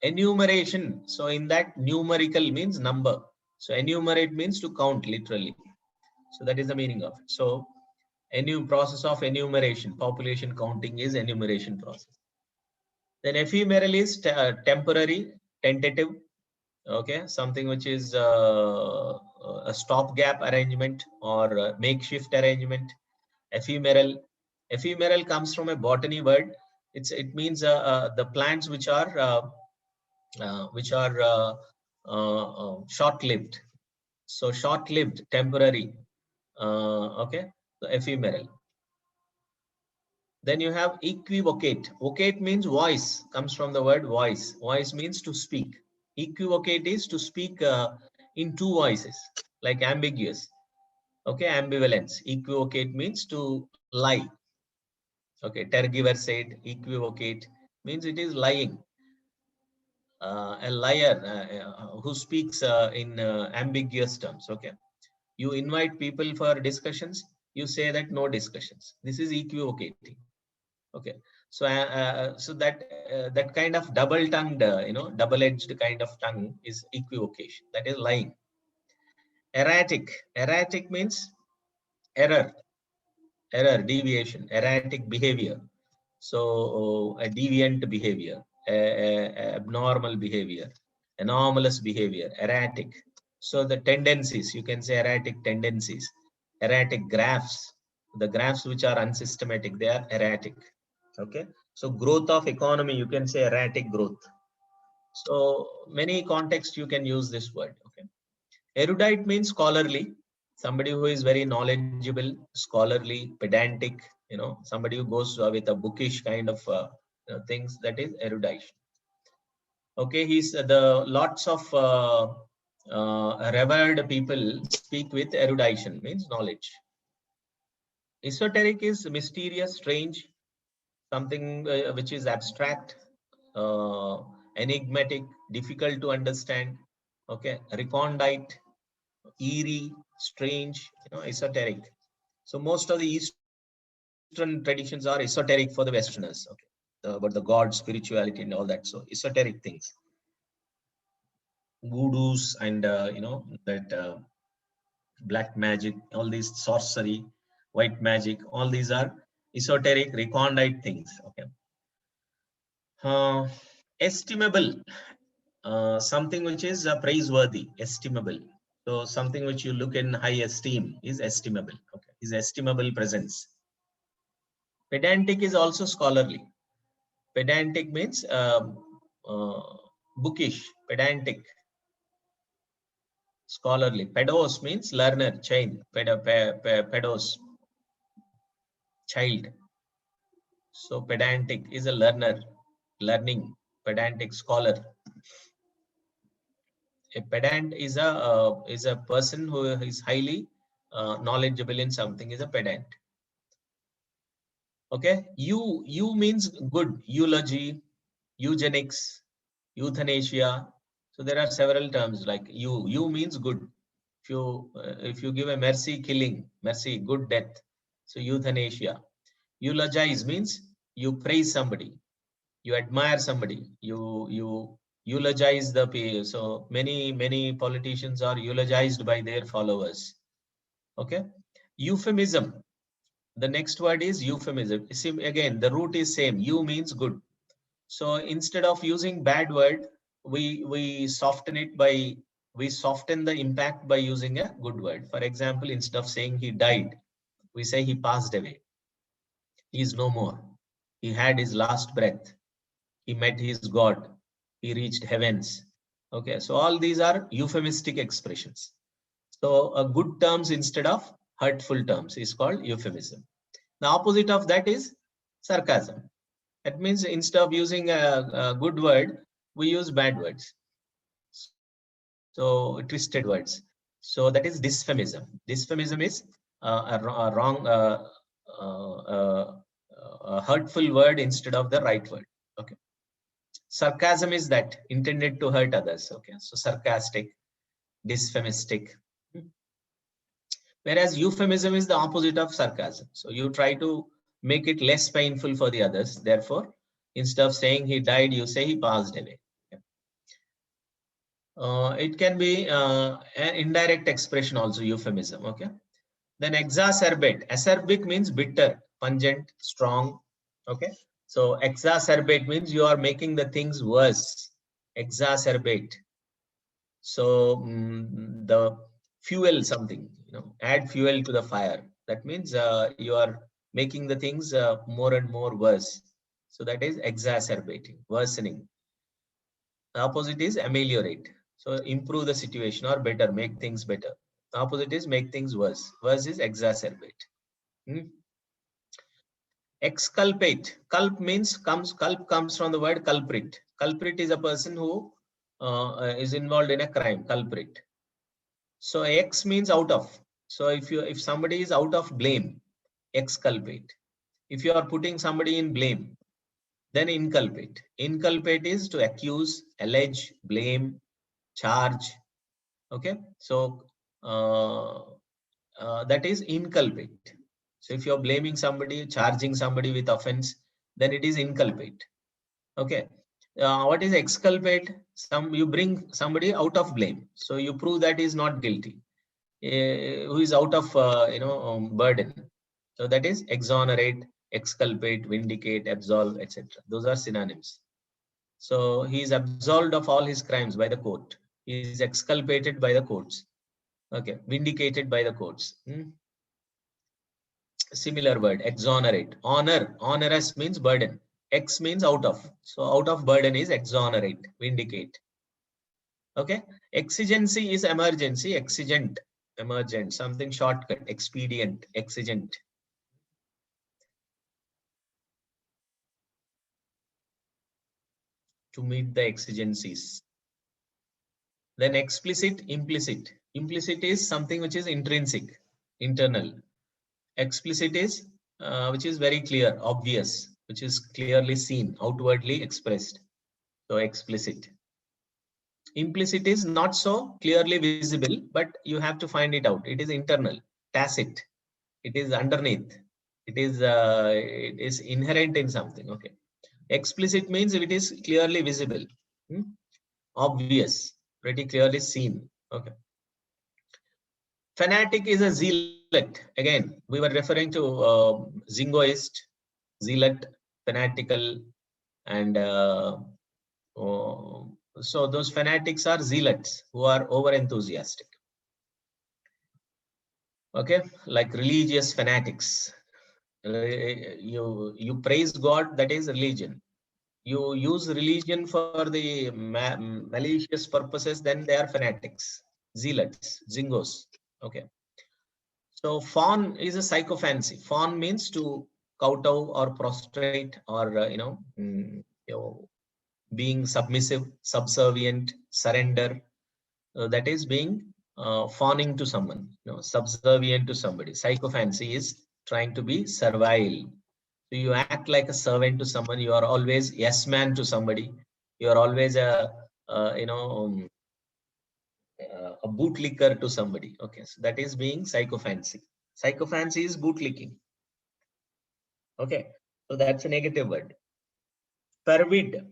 Enumeration. So in that, numerical means number. So enumerate means to count, literally. So that is the meaning of it. So process of enumeration, population counting is enumeration process. Then ephemeral is temporary, tentative. Okay, something which is a stopgap arrangement or makeshift arrangement. Ephemeral. Ephemeral comes from a botany word. It means the plants which are short-lived. So short-lived, temporary. Okay, so ephemeral. Then you have equivocate. Vocate means voice, comes from the word voice. Voice means to speak. Equivocate is to speak in two voices, like ambiguous. Okay, ambivalence. Equivocate means to lie. Okay, tergiversate, equivocate means it is lying. A liar who speaks in ambiguous terms. Okay, you invite people for discussions, you say that no discussions. This is equivocating. Okay, so that kind of double-tongued, double-edged kind of tongue is equivocation. That is lying. Erratic. Erratic means error, deviation, erratic behavior. So a deviant behavior, abnormal behavior, anomalous behavior, erratic. So the tendencies, you can say erratic tendencies, erratic graphs. The graphs which are unsystematic, they are erratic. Okay. So growth of economy, you can say erratic growth. So many contexts you can use this word. Okay. Erudite means scholarly, somebody who is very knowledgeable, scholarly, pedantic, somebody who goes with a bookish kind of things, that is erudition. Okay, he's the lots of revered people speak with erudition, means knowledge. Esoteric is mysterious, strange, something which is abstract, enigmatic, difficult to understand. Okay, recondite, eerie, strange, esoteric. So most of the Eastern traditions are esoteric for the Westerners. Okay, about the God, spirituality, and all that. So esoteric things, voodoos, and that black magic, all these sorcery, white magic, all these are esoteric, recondite things. Okay, estimable, something which is praiseworthy, estimable. So something which you look in high esteem is estimable. Okay, is estimable presence. Pedantic is also scholarly. Pedantic means bookish, pedantic, scholarly. Pedos means learner, child. Pedos, child. So pedantic is a learner, learning, pedantic, scholar. A pedant is a person who is highly knowledgeable in something, is a pedant. Okay, you means good, eulogy, eugenics, euthanasia. So there are several terms like you means good. If you give a mercy killing, mercy, good death, so euthanasia. Eulogize means you praise somebody, you admire somebody, you eulogize the peer. So many politicians are eulogized by their followers. Okay, euphemism. The next word is euphemism. See, again, the root is same. You means good. So instead of using bad word, we soften it by we soften the impact by using a good word. For example, instead of saying he died, we say he passed away. He is no more. He had his last breath. He met his God. He reached heavens. Okay, so all these are euphemistic expressions. So a good terms instead of hurtful terms is called euphemism. The opposite of that is sarcasm. That means instead of using a good word, we use bad words. So twisted words. So that is dysphemism. Dysphemism is a wrong, uh, uh, a hurtful word instead of the right word. Okay. Sarcasm is that intended to hurt others. Okay. So sarcastic, dysphemistic. Whereas euphemism is the opposite of sarcasm. So you try to make it less painful for the others. Therefore, instead of saying he died, you say he passed away. It can be an indirect expression also, euphemism. Okay. Then exacerbate. Acerbic means bitter, pungent, strong. Okay. So exacerbate means you are making the things worse. Exacerbate. So the fuel something, add fuel to the fire. That means you are making the things more and more worse. So that is exacerbating, worsening. The opposite is ameliorate. So improve the situation or better, make things better. The opposite is make things worse. Worse is exacerbate. Exculpate. Culp comes from the word culprit. Culprit is a person who is involved in a crime. Culprit. So ex means out of. So if somebody is out of blame, exculpate. If you are putting somebody in blame, then inculpate. Inculpate is to accuse, allege, blame, charge. Okay, so that is inculpate. So if you're blaming somebody, charging somebody with offense, then it is inculpate. Okay, what is exculpate? You bring somebody out of blame, so you prove that he is not guilty, who is out of burden. So that is exonerate, exculpate, vindicate, absolve, etc. Those are synonyms. So he is absolved of all his crimes by the court. He is exculpated by the courts. Okay, vindicated by the courts. Similar word, exonerate. Honor, onerous means burden. Ex means out of. So out of burden is exonerate, vindicate. Okay, exigency is emergency, exigent, emergent, something shortcut, expedient, exigent. To meet the exigencies. Then explicit, implicit. Implicit is something which is intrinsic, internal. Explicit is which is very clear, obvious, which is clearly seen, outwardly expressed. So explicit. Implicit is not so clearly visible, but you have to find it out. It is internal, tacit. It is underneath. It is inherent in something. Okay. Explicit means if it is clearly visible, obvious, pretty clearly seen. Okay. Fanatic is a zealot. Again, we were referring to zingoist, zealot, fanatical, and so those fanatics are zealots who are over enthusiastic. Okay, like religious fanatics. You praise God, that is religion. You use religion for the malicious purposes, then they are fanatics, zealots, zingos. Okay. So fawn is a psychophancy. Fawn means to kowtow or prostrate or being submissive, subservient, surrender. That is being fawning to someone, subservient to somebody. Psychophancy is trying to be servile. So you act like a servant to someone. You are always yes man to somebody. You are always a bootlicker to somebody. Okay, so that is being psychophancy. Psychophancy is bootlicking. Okay, so that's a negative word. Fervid.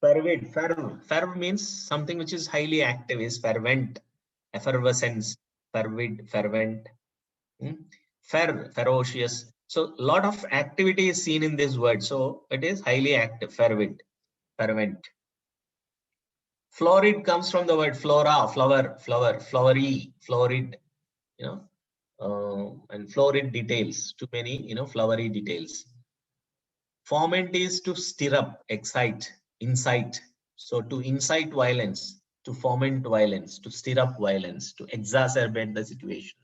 Ferv means something which is highly active, is fervent, effervescence, fervid, fervent. Ferocious. So a lot of activity is seen in this word. So it is highly active, fervid, fervent. Florid comes from the word flora, flower, flowery, florid, and florid details, too many, flowery details. Foment is to stir up, excite, incite. So to incite violence, to foment violence, to stir up violence, to exacerbate the situation.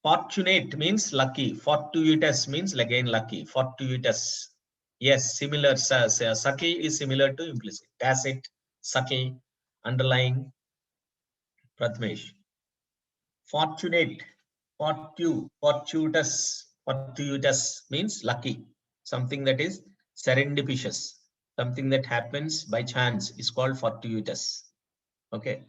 Fortunate means lucky. Fortuitous means again lucky. Fortuitous. Yes, similar. Subtle is similar to implicit. Tacit, subtle, underlying. Pratmesh. Fortunate, fortuitous means lucky. Something that is serendipitous. Something that happens by chance is called fortuitous. Okay.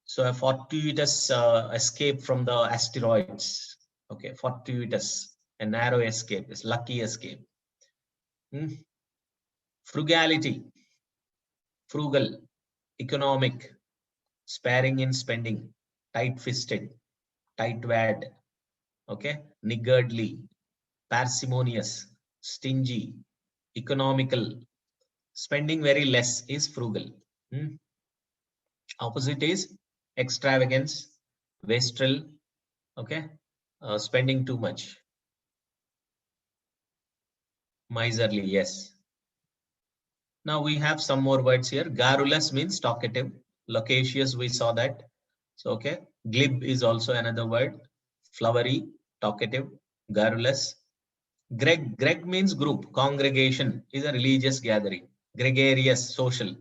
So a fortuitous escape from the asteroids. Okay, fortuitous, a narrow escape is lucky escape. Frugality, frugal, economic, sparing in spending, tight-fisted, tight-wad, okay, niggardly, parsimonious, stingy, economical, spending very less is frugal. Opposite is extravagance, wastrel, okay, spending too much. Miserly, yes. Now we have some more words here. Garrulous means talkative. Loquacious, we saw that. So, okay. Glib is also another word. Flowery, talkative, garrulous. Greg means group. Congregation is a religious gathering. Gregarious, social.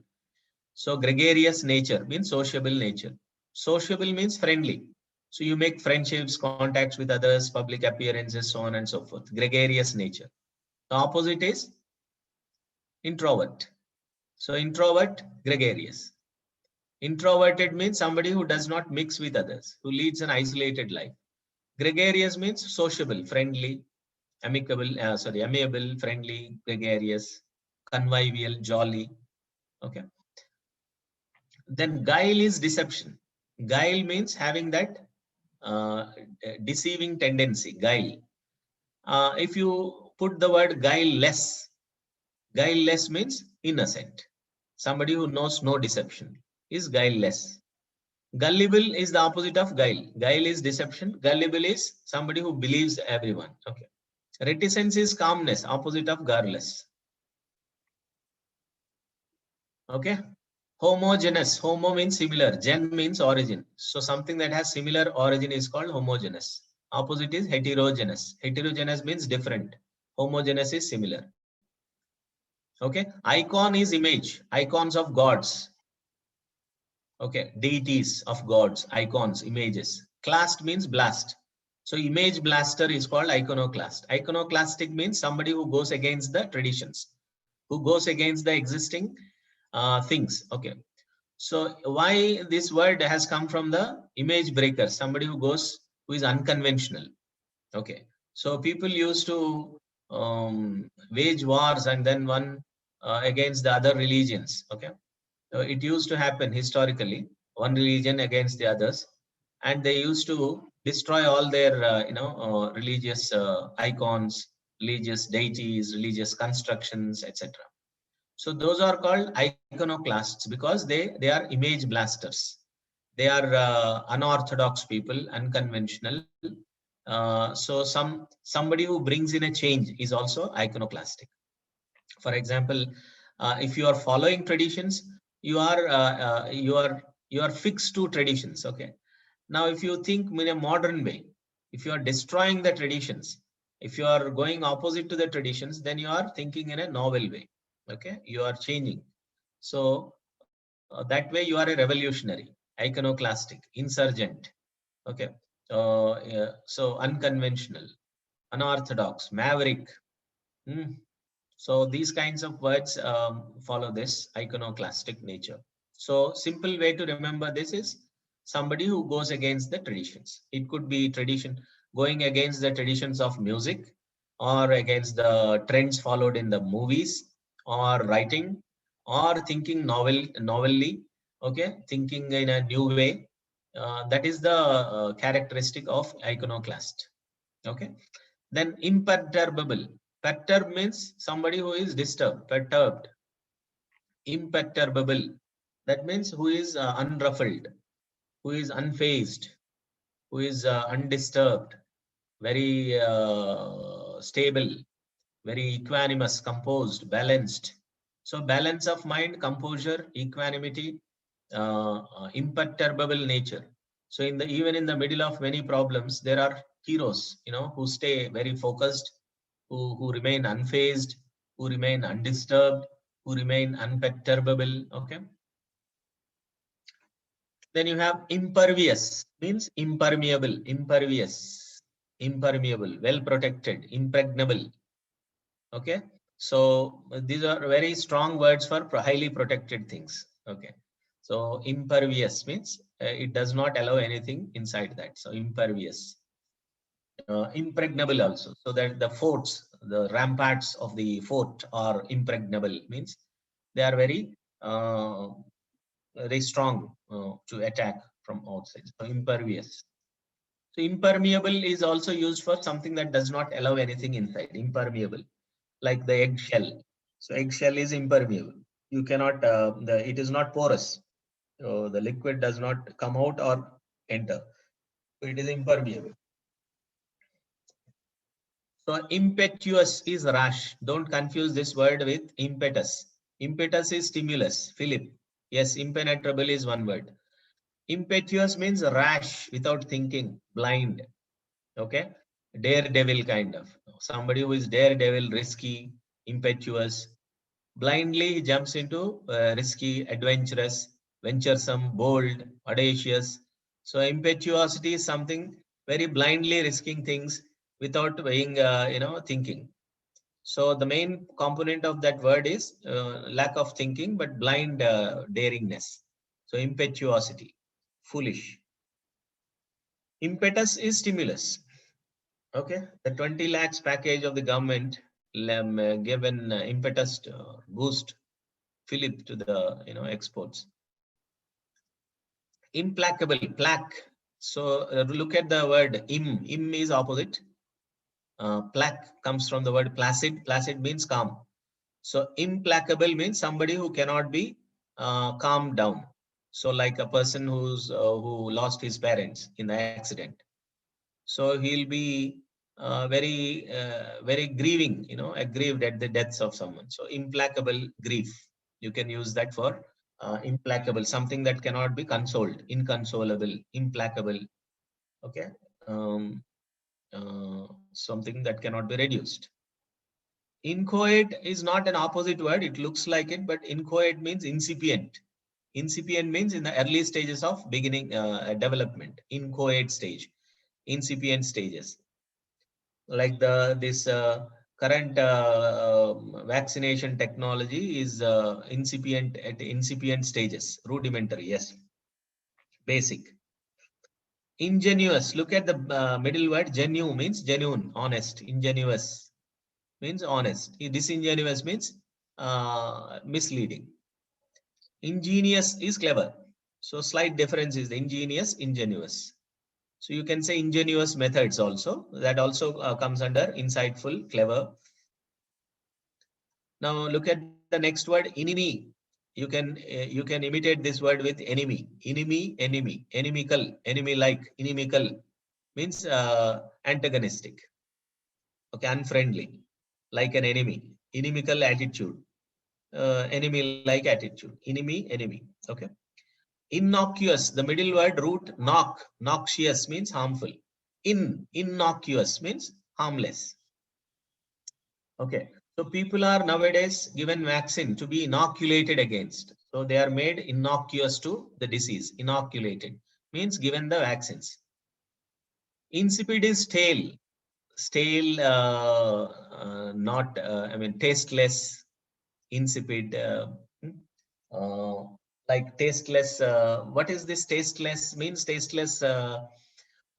So gregarious nature means sociable nature. Sociable means friendly. So you make friendships, contacts with others, public appearances, so on and so forth. Gregarious nature. The opposite is introvert. So introvert, gregarious. Introverted means somebody who does not mix with others, who leads an isolated life. Gregarious means sociable, friendly, amiable, friendly, gregarious, convivial, jolly. Okay. Then guile is deception. Guile means having that deceiving tendency, guile. If you put the word guileless means innocent. Somebody who knows no deception is guileless. Gullible is the opposite of guile. Guile is deception. Gullible is somebody who believes everyone. Okay. Reticence is calmness, opposite of garrulous. Okay. Homogeneous. Homo means similar. Gen means origin. So something that has similar origin is called homogeneous. Opposite is heterogeneous. Heterogeneous means different. Homogeneous is similar. Okay. Icon is image. Icons of gods. Okay, deities of gods, icons, images. Clast means blast. So image blaster is called iconoclast. Iconoclastic means somebody who goes against the traditions, who goes against the existing things. Okay. So why this word has come from the image breaker, somebody who is unconventional. Okay. So people used to wage wars and then one against the other religions. Okay. It used to happen historically, one religion against the others, and they used to destroy all their religious icons, religious deities, religious constructions, etc. So those are called iconoclasts because they are image blasters. They are unorthodox people, unconventional. So somebody who brings in a change is also iconoclastic. For example, if you are following traditions, you are fixed to traditions. Okay. Now, if you think in a modern way, if you are destroying the traditions, if you are going opposite to the traditions, then you are thinking in a novel way. Okay, you are changing. So that way you are a revolutionary, iconoclastic, insurgent. Okay, so unconventional, unorthodox, maverick. Hmm. So these kinds of words follow this iconoclastic nature. So simple way to remember this is somebody who goes against the traditions. It could be tradition going against the traditions of music or against the trends followed in the movies or writing or thinking novelly, okay, thinking in a new way. That is the characteristic of iconoclast. Okay. Then imperturbable. Perturb means somebody who is disturbed, perturbed. Imperturbable. That means who is unruffled, who is unfazed, who is undisturbed, very stable, very equanimous, composed, balanced. So balance of mind, composure, equanimity, imperturbable nature. So even in the middle of many problems, there are heroes, who stay very focused, who remain unfazed, who remain undisturbed, who remain unperturbable. Okay. Then you have impervious, means impermeable, impervious, impermeable, well protected, impregnable. Okay. So these are very strong words for highly protected things. Okay. So impervious means it does not allow anything inside that. So impervious. Impregnable also. So that the forts, the ramparts of the fort are impregnable, means they are very strong to attack from outside. So impervious. So impermeable is also used for something that does not allow anything inside. Impermeable, like the eggshell. So eggshell is impermeable. You cannot. It is not porous. So the liquid does not come out or enter. It is impermeable. So impetuous is rash. Don't confuse this word with impetus. Impetus is stimulus. Philip. Yes, impenetrable is one word. Impetuous means rash, without thinking, blind. Okay. Daredevil kind of. Somebody who is daredevil, risky, impetuous. Blindly he jumps into risky, adventurous, venturesome, bold, audacious. So impetuosity is something very blindly risking things without being, thinking. So the main component of that word is lack of thinking, but blind daringness. So impetuosity, foolish. Impetus is stimulus. Okay, the 20 lakhs package of the government gave an impetus boost, fillip to the exports. Implacable, plaque. So look at the word im. Im is opposite. Plaque comes from the word placid. Placid means calm. So implacable means somebody who cannot be calmed down. So like a person who lost his parents in the accident. So he'll be very grieving, aggrieved at the deaths of someone. So implacable grief. You can use that for implacable, something that cannot be consoled, inconsolable, implacable. Okay. Something that cannot be reduced. Inchoate is not an opposite word. It looks like it, but inchoate means incipient. Incipient means in the early stages of beginning development, inchoate stage, incipient stages. Like this current vaccination technology is incipient at incipient stages, rudimentary, yes, basic. Ingenuous, look at the middle word. Genuine means genuine, honest. Ingenuous means honest. Disingenuous means misleading. Ingenious is clever. So slight difference is the ingenious, ingenuous. So you can say ingenious methods also. That also comes under insightful, clever. Now look at the next word, enemy. You can imitate this word with enemy. Enemy, enemy, inimical, enemy like, inimical means antagonistic. Okay, unfriendly, like an enemy, inimical attitude, enemy like attitude, enemy. Okay. Innocuous, the middle word root knock, noxious means harmful. Innocuous means harmless. Okay. So people are nowadays given vaccine to be inoculated against. So they are made innocuous to the disease. Inoculated means given the vaccines. Insipid is stale. Stale, not, I mean, tasteless, insipid. Uh, like tasteless. What is this tasteless? Means tasteless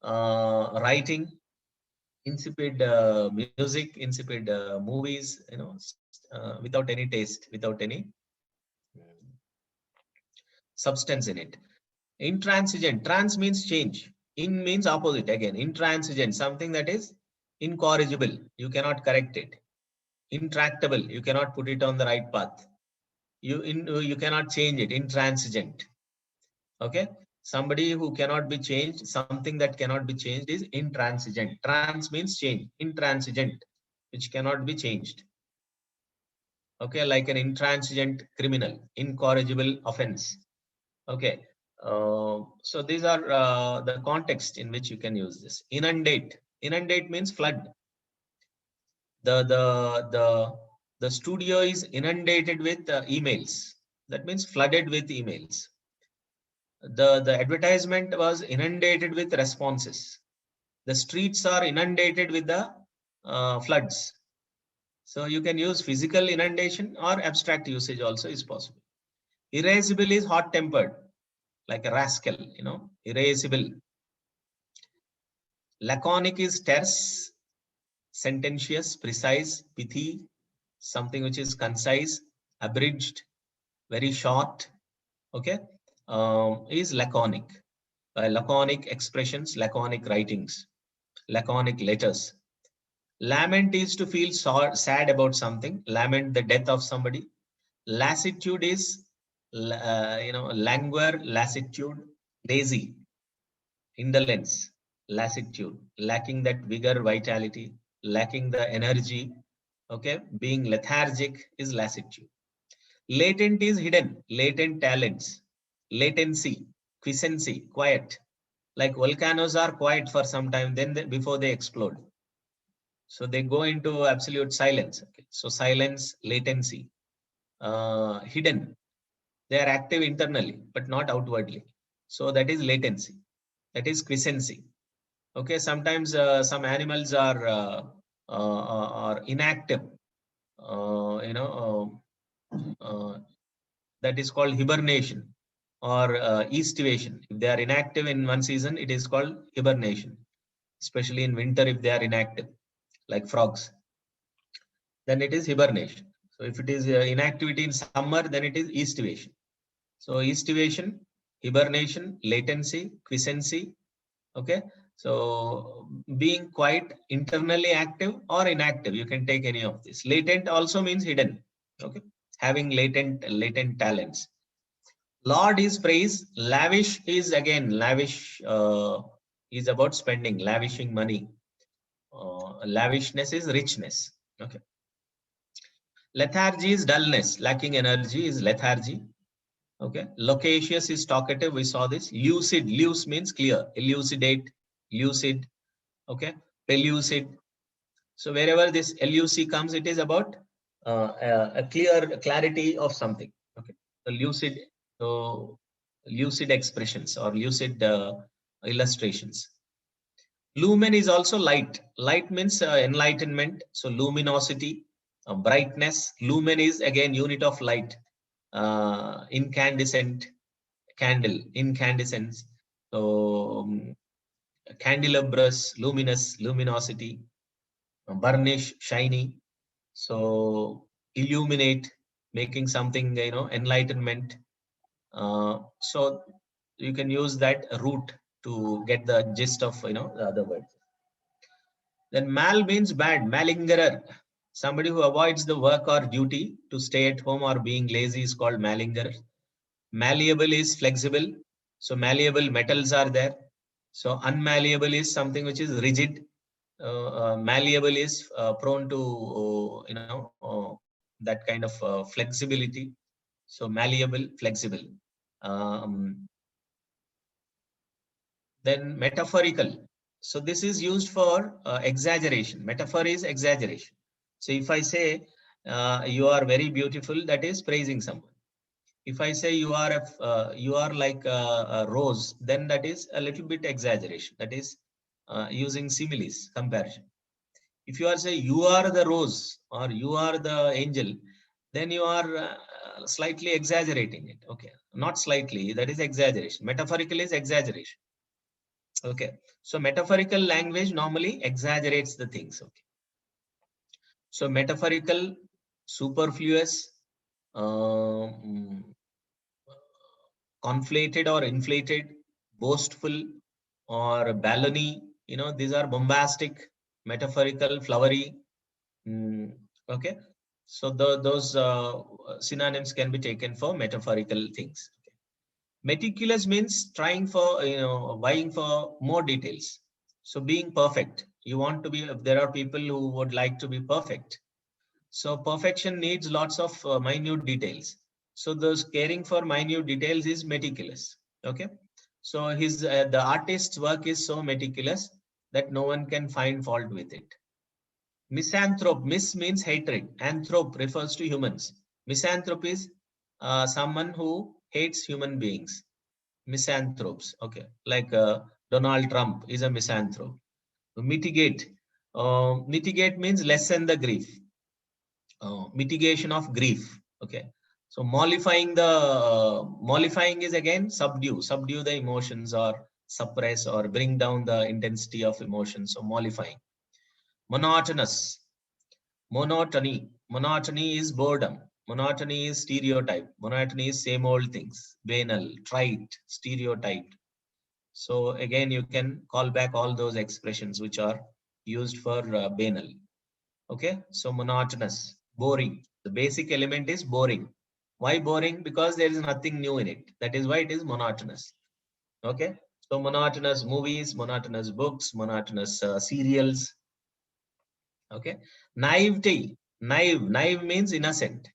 writing, insipid music, insipid movies. Without any taste, without any substance in it. Intransigent. Trans means change. In means opposite again. Intransigent, something that is incorrigible. You cannot correct it. Intractable. You cannot put it on the right path. You cannot change it. Intransigent. Okay. Somebody who cannot be changed, something that cannot be changed is intransigent. Trans means change. Intransigent, which cannot be changed. Okay, like an intransigent criminal, incorrigible offense. Okay. So these are the context in which you can use this. Inundate. Inundate means flood. The studio is inundated with emails. That means flooded with emails. The advertisement was inundated with responses. The streets are inundated with the floods. So you can use physical inundation or abstract usage also is possible. Irascible is hot-tempered, like a rascal, irascible. Laconic is terse, sententious, precise, pithy, something which is concise, abridged, very short. Okay, is laconic. Laconic expressions, laconic writings, laconic letters. Lament is to feel sad about something. Lament the death of somebody. Lassitude is, languor, lassitude, lazy, indolence, lassitude, lacking that vigor, vitality, lacking the energy. Okay, being lethargic is lassitude. Latent is hidden, latent talents, latency, quiescency, quiet. Like volcanoes are quiet for some time, then before they explode. So they go into absolute silence. Okay. So silence, latency, hidden. They are active internally, but not outwardly. So that is latency. That is quiescency. Okay. Sometimes some animals are inactive. That is called hibernation or estivation. If they are inactive in one season, it is called hibernation. Especially in winter, if they are inactive, like frogs, then it is hibernation. So if it is inactivity in summer, then it is estivation. So estivation, hibernation, latency, quiescency. Okay. So being quite internally active or inactive, you can take any of this. Latent also means hidden. Okay. Having latent talents. Lord is praise. Lavish is again lavish is about spending, lavishing money. Lavishness is richness. Okay. Lethargy is dullness. Lacking energy is lethargy. Okay. Loquacious is talkative. We saw this. Lucid. Luce means clear. Elucidate. Lucid. Okay. Pellucid. So wherever this LUC comes, it is about a clarity of something. Okay. The lucid. So lucid expressions or lucid illustrations. Lumen is also light. Light means enlightenment. So luminosity, brightness. Lumen is again unit of light. Incandescent, candle, incandescence. So candelabras, luminous, luminosity. Burnish, shiny. So illuminate, making something, enlightenment. So you can use that root to get the gist of, the other words. Then mal means bad, malingerer. Somebody who avoids the work or duty to stay at home or being lazy is called malingerer. Malleable is flexible. So malleable metals are there. So unmalleable is something which is rigid. Malleable is prone to, that kind of flexibility. So malleable, flexible. Um, then metaphorical. So this is used for exaggeration. Metaphor is exaggeration. So if I say you are very beautiful, that is praising someone. If I say you are like a rose, then that is a little bit exaggeration. That is using similes, comparison. If you are say you are the rose or you are the angel, then you are slightly exaggerating it. Okay, not slightly, that is exaggeration. Metaphorical is exaggeration. Okay, so metaphorical language normally exaggerates the things. Okay, so metaphorical, superfluous, conflated or inflated, boastful or ballony. These are bombastic, metaphorical, flowery. Okay, so those synonyms can be taken for metaphorical things. Okay. Meticulous means trying for, vying for more details. So being perfect, you want to be. There are people who would like to be perfect. So perfection needs lots of minute details. So those caring for minute details is meticulous. Okay. So the artist's work is so meticulous that no one can find fault with it. Misanthrope. Mis means hatred. Anthrop refers to humans. Misanthrope is someone who hates human beings. Misanthropes. Okay. Like Donald Trump is a misanthrope. Mitigate. Mitigate means lessen the grief. Mitigation of grief. Okay. So mollifying is again subdue the emotions or suppress or bring down the intensity of emotions. So mollifying. Monotonous. Monotony is boredom. Monotony is stereotype. Monotony is same old things. Banal, trite, stereotyped. So again, you can call back all those expressions which are used for banal. Okay, so monotonous, boring. The basic element is boring. Why boring? Because there is nothing new in it. That is why it is monotonous. Okay, so monotonous movies, monotonous books, monotonous serials. Okay, naivety. Naive means innocent,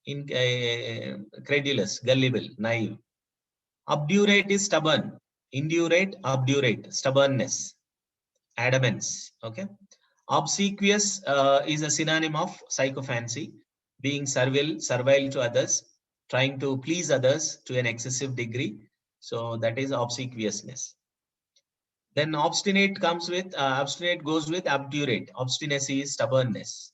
credulous, gullible, naive. Obdurate is stubborn. Indurate, obdurate, stubbornness, adamance. Okay. Obsequious is a synonym of sycophancy, being servile to others, trying to please others to an excessive degree. So that is obsequiousness. Then obstinate goes with obdurate. Obstinacy is stubbornness.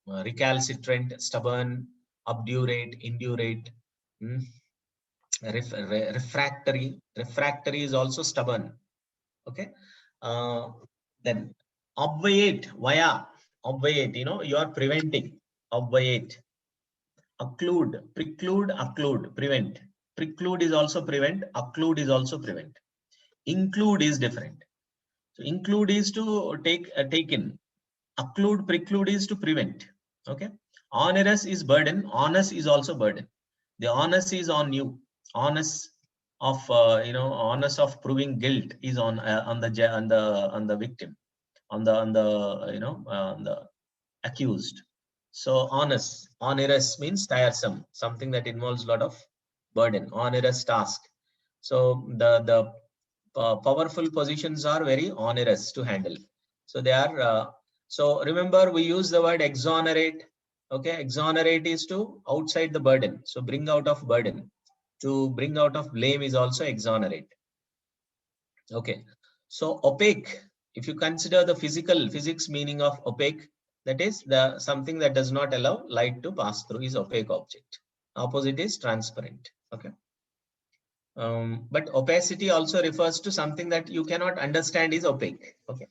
Recalcitrant, stubborn, obdurate, indurate. Refractory. Refractory is also stubborn. Okay. Then obviate, obviate, you are preventing. Obviate. Occlude, preclude, occlude, prevent. Preclude is also prevent. Occlude is also prevent. Include is different. So include is to take in. Occlude, preclude is to prevent. Okay. Onerous is burden. Onus is also burden. The onus is on you. Onus of onus of proving guilt is on the victim, on the accused. So onerous means tiresome, something that involves a lot of burden. Onerous task. So the powerful positions are very onerous to handle. So they are. So remember, we use the word exonerate. Okay, exonerate is to outside the burden. So bring out of burden. to bring out of blame is also exonerate. Okay, so opaque, if you consider the physics meaning of opaque, that is the something that does not allow light to pass through is opaque object. Opposite is transparent. Okay. But opacity also refers to something that you cannot understand is opaque. Okay.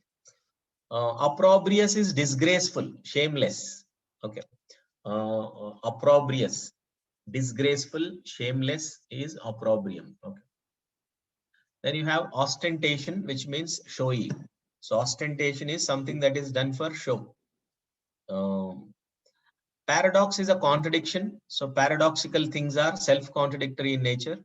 Opprobrious is disgraceful, shameless. Okay. Opprobrious, disgraceful, shameless is opprobrium. Okay. Then you have ostentation, which means showy. So ostentation is something that is done for show. Paradox is a contradiction. So paradoxical things are self-contradictory in nature.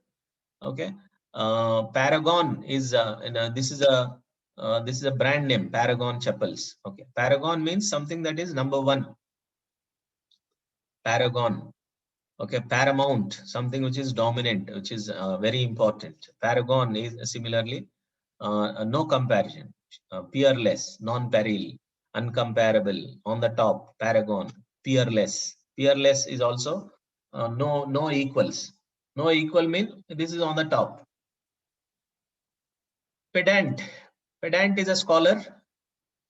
Okay. Paragon is this is a brand name, Paragon Chappals. Okay. Paragon means something that is number one. Paragon. Okay. Paramount, something which is dominant, which is very important. Paragon is similarly no comparison, peerless, non-peril, uncomparable, on the top, paragon, peerless. Peerless is also no equals. No equal means this is on the top. Pedant. Pedant is a scholar.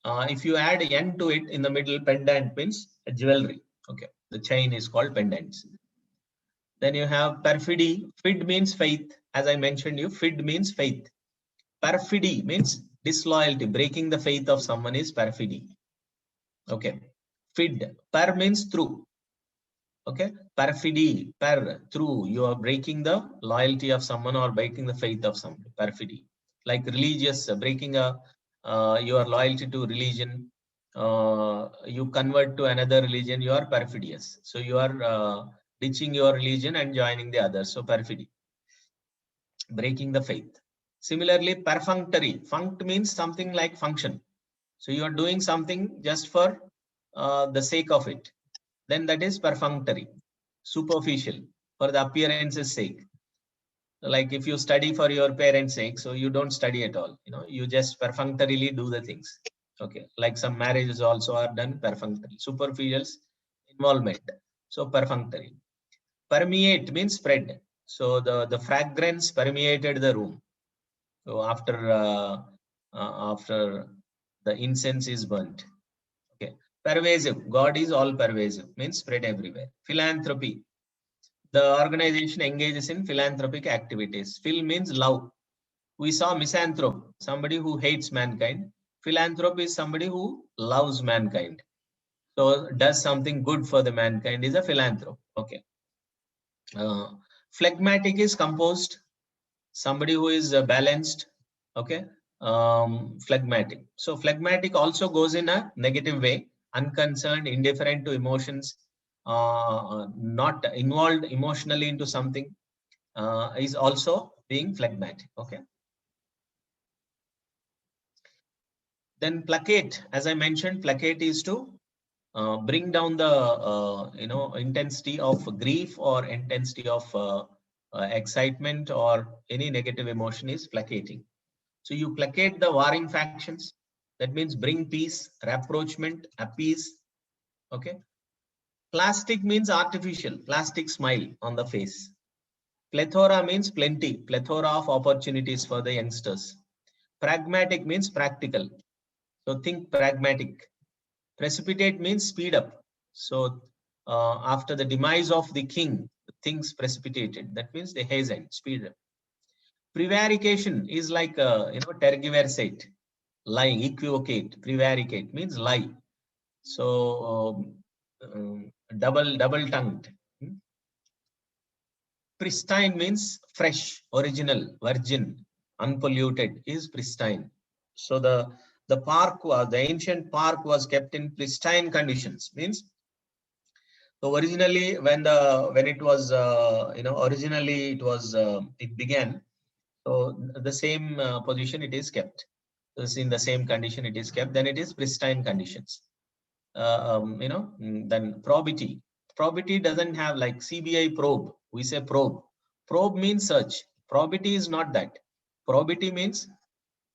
If you add n to it in the middle, pendant means jewelry. Okay, the chain is called pendants. Then you have perfidy. Fid means faith. As I mentioned you, fid means faith. Perfidy means disloyalty. Breaking the faith of someone is perfidy. Okay. Fid. Per means through. Okay. Perfidy. Per, through. You are breaking the loyalty of someone or breaking the faith of someone. Perfidy. Like religious, breaking your loyalty to religion. You convert to another religion, you are perfidious. So you are ditching your religion and joining the others. So perfidy. Breaking the faith. Similarly, perfunctory. Funct means something like function. So you are doing something just for the sake of it. Then that is perfunctory. Superficial, for the appearance's sake. Like if you study for your parents' sake, so you don't study at all. You just perfunctorily do the things. Okay. Like some marriages also are done perfunctory. Superficial involvement. So perfunctory. Permeate means spread. So the fragrance permeated the room. So after the incense is burnt. Okay. Pervasive. God is all pervasive, means spread everywhere. Philanthropy. The organization engages in philanthropic activities. Phil means love. We saw misanthrope, somebody who hates mankind. Philanthrope is somebody who loves mankind. So does something good for the mankind is a philanthrope. Okay. Phlegmatic is composed. Somebody who is balanced. Okay. Phlegmatic. So phlegmatic also goes in a negative way. Unconcerned, indifferent to emotions, not involved emotionally into something, is also being phlegmatic. Okay. Then placate, as I mentioned, placate is to bring down the intensity of grief or intensity of excitement or any negative emotion is placating. So you placate the warring factions. That means bring peace, rapprochement, appease. Okay. Plastic means artificial, plastic smile on the face. Plethora means plenty, plethora of opportunities for the youngsters. Pragmatic means practical. So think pragmatic. Precipitate means speed up. So after the demise of the king, things precipitated. That means they hastened, speed up. Prevarication is like tergiversate, lying, equivocate. Prevaricate means lie. So double tongued. Pristine means fresh, original, virgin, unpolluted is pristine. So the ancient park was kept in pristine conditions. Means so originally when it was originally it began. So the same position it is kept. So it's in the same condition it is kept. Then it is pristine conditions. Then probity. Probity doesn't have like CBI probe. We say probe. Probe means search. Probity is not that. Probity means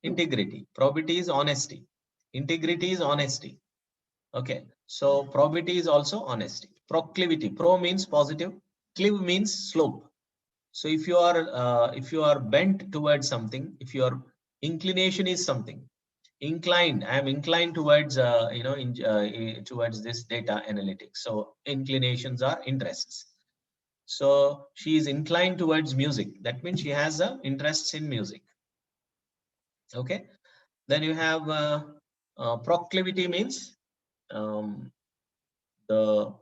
integrity. Probity is honesty. Integrity is honesty. Okay. So probity is also honesty. Proclivity. Pro means positive. Clive means slope. So if you are bent towards something, if your inclination is something, inclined, I am inclined towards towards this data analytics. So inclinations are interests. So she is inclined towards music. That means she has a interests in music. Okay. Then you have proclivity means the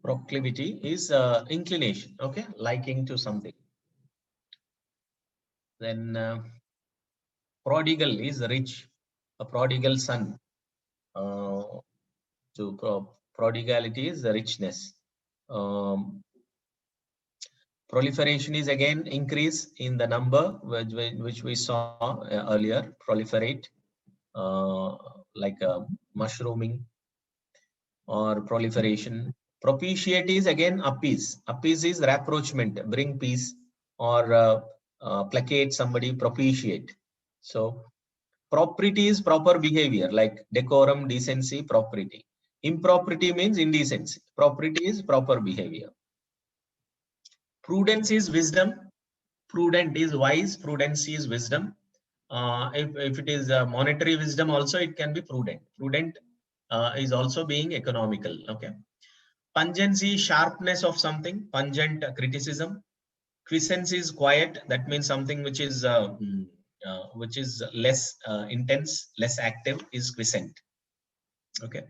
proclivity is inclination. Okay, liking to something. Then prodigal is rich, a prodigal son. Prodigality is the richness. Proliferation is again increase in the number which we saw earlier. Proliferate, like mushrooming or proliferation. Propitiate is again appease. Appease is rapprochement, bring peace or placate somebody. Propitiate. So propriety is proper behavior, like decorum, decency, propriety. Impropriety means indecency. Propriety is proper behavior. Prudence is wisdom. Prudent is wise. Prudence is wisdom. If it is monetary wisdom, also it can be prudent. Prudent is also being economical. Okay. Pungency, sharpness of something. Pungent, criticism. Quiescence is quiet. That means something which is less intense, less active is quiescent. Okay.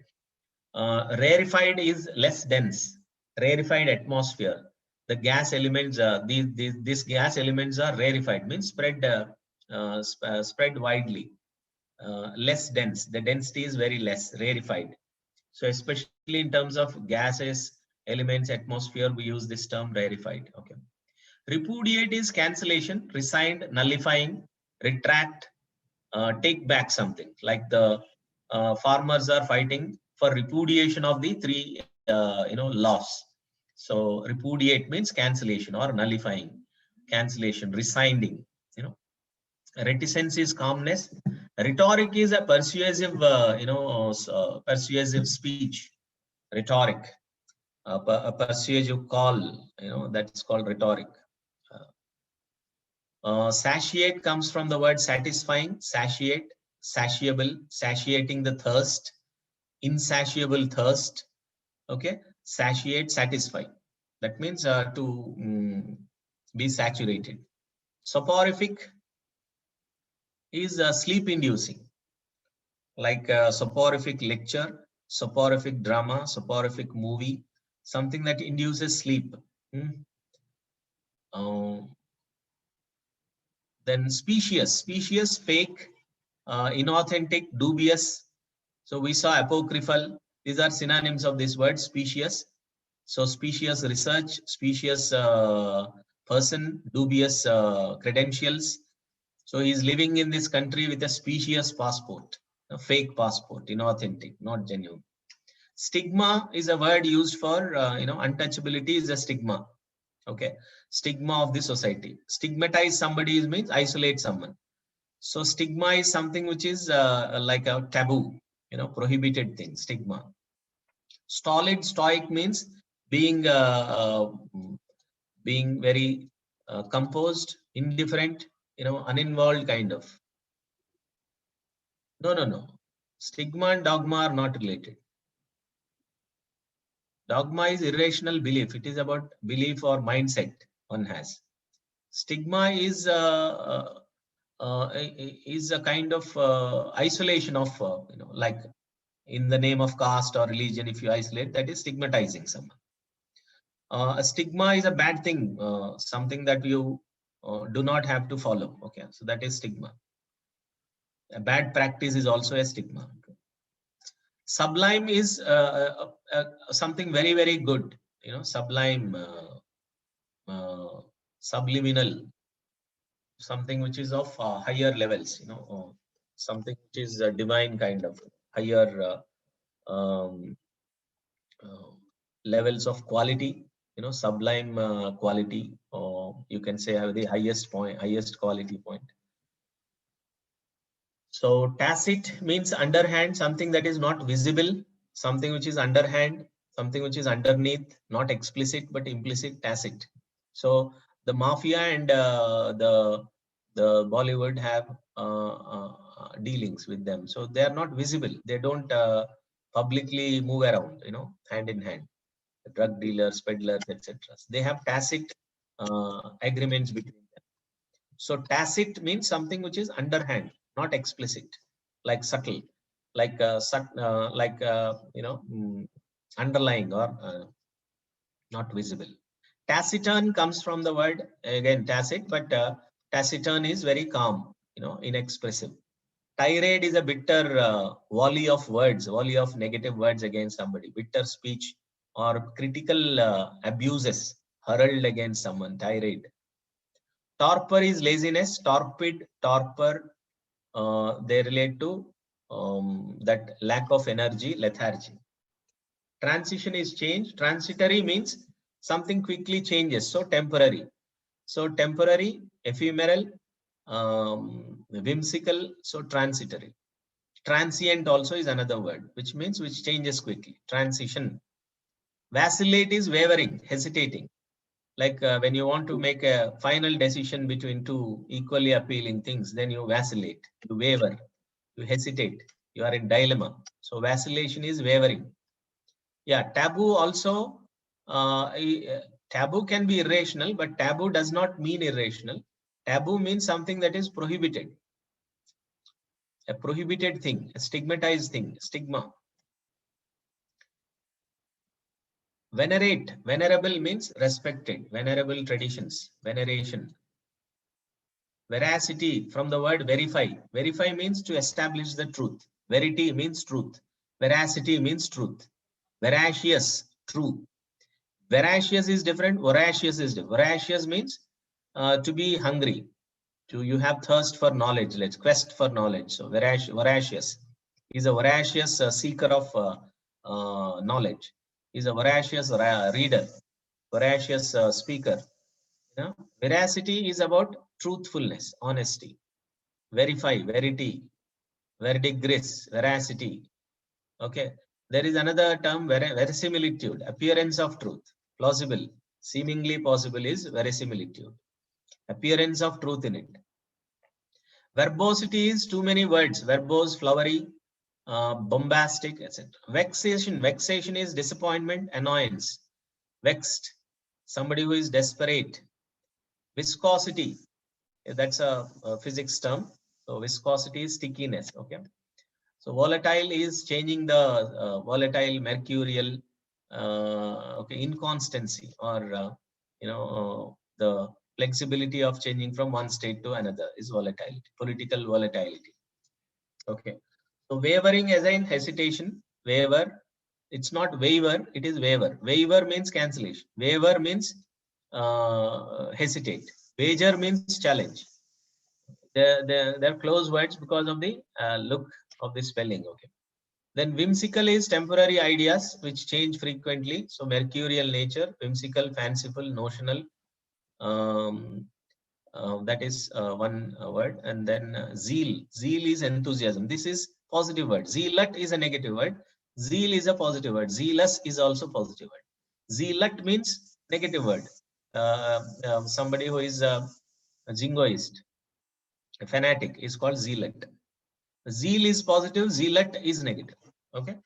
Rarefied is less dense. Rarefied atmosphere. The gas elements, these gas elements are rarefied, means spread widely. Less dense. The density is very less, rarefied. So especially in terms of gases, elements, atmosphere, we use this term rarefied. Okay. Repudiate is cancellation, resigned, nullifying, retract, take back something. Like the farmers are fighting for repudiation of the three laws. So repudiate means cancellation or nullifying, cancellation, resigning. Reticence is calmness. Rhetoric is a persuasive persuasive speech. Rhetoric, a persuasive call, that's called rhetoric. Satiate comes from the word satisfying. Satiate, satiable, satiating the thirst, insatiable thirst. Okay, satiate, satisfy. That means to be saturated. Soporific is sleep inducing, like a soporific lecture, soporific drama, soporific movie, something that induces sleep. Then specious, fake, inauthentic, dubious. So we saw apocryphal. These are synonyms of this word, specious. So specious research, specious person, dubious credentials. So he's living in this country with a specious passport, a fake passport, inauthentic, not genuine. Stigma is a word used for, untouchability is a stigma. Okay. Stigma of the society. Stigmatize somebody means isolate someone. So stigma is something which is like a taboo, prohibited thing, stigma. Stolid, stoic means being very composed, indifferent, uninvolved kind of. No. Stigma and dogma are not related. Dogma is irrational belief. It is about belief or mindset one has. Stigma is a kind of isolation of, like in the name of caste or religion, if you isolate, that is stigmatizing someone. A stigma is a bad thing, something that you do not have to follow. Okay, so that is stigma. A bad practice is also a stigma. Sublime is something very, very good. Sublime, subliminal, something which is of higher levels. Something which is a divine kind of higher um, levels of quality. Sublime quality, or you can say have the highest quality point. So tacit means underhand, something that is not visible, something which is underhand, something which is underneath, not explicit but implicit, tacit. So the mafia and the Bollywood have dealings with them. So they are not visible. They don't publicly move around, hand in hand. Drug dealers, peddlers, etc. They have tacit agreements between them. So tacit means something which is underhand, not explicit, like subtle, like underlying or not visible. Taciturn comes from the word again tacit, but taciturn is very calm, inexpressive. Tirade is a bitter volley of words, volley of negative words against somebody, bitter speech or critical abuses hurled against someone. Tirade. Torpor is laziness. Torpid, torpor, they relate to that lack of energy, lethargy. Transition is change. Transitory means something quickly changes, so temporary. So temporary, ephemeral, whimsical, so transitory. Transient also is another word, which means which changes quickly. Transition. Vacillate is wavering, hesitating. Like when you want to make a final decision between two equally appealing things, then you vacillate, you waver, you hesitate, you are in dilemma. So vacillation is wavering. Yeah, taboo also, taboo can be irrational, but taboo does not mean irrational. Taboo means something that is prohibited, a prohibited thing, a stigmatized thing, stigma. Venerate, venerable means respected, venerable traditions, veneration. Veracity from the word verify. Verify means to establish the truth. Verity means truth. Veracity means truth. Veracious, true. Veracious is different. Voracious is different. Voracious means to be hungry. You have thirst for knowledge. Let's quest for knowledge. So voracious. He's a voracious seeker of knowledge. He's a voracious reader, voracious speaker. Veracity is about truthfulness, honesty. Verify, verity, verdigris, veracity. Okay. There is another term, verisimilitude, appearance of truth, plausible, seemingly possible is verisimilitude, appearance of truth in it. Verbosity is too many words, verbose, flowery, bombastic, etc. Vexation, vexation is disappointment, annoyance. Vexed, somebody who is desperate. Viscosity, that's a physics term. So viscosity is stickiness. Okay. So volatile is changing the volatile, mercurial, okay, inconstancy or the flexibility of changing from one state to another is volatility, political volatility. Okay. So wavering as in hesitation, waver. It's not waiver, it is waver. Waiver means cancellation. Waver means hesitate. Wager means challenge. They're close words because of the look of the spelling. Okay. Then whimsical is temporary ideas which change frequently. So mercurial nature, whimsical, fanciful, notional. That is one word. And then zeal. Zeal is enthusiasm. This is positive word. Zealot is a negative word. Zeal is a positive word. Zealous is also positive word. Zealot means negative word. Somebody who is a jingoist, a fanatic is called zealot. Zeal is positive, zealot is negative. Okay.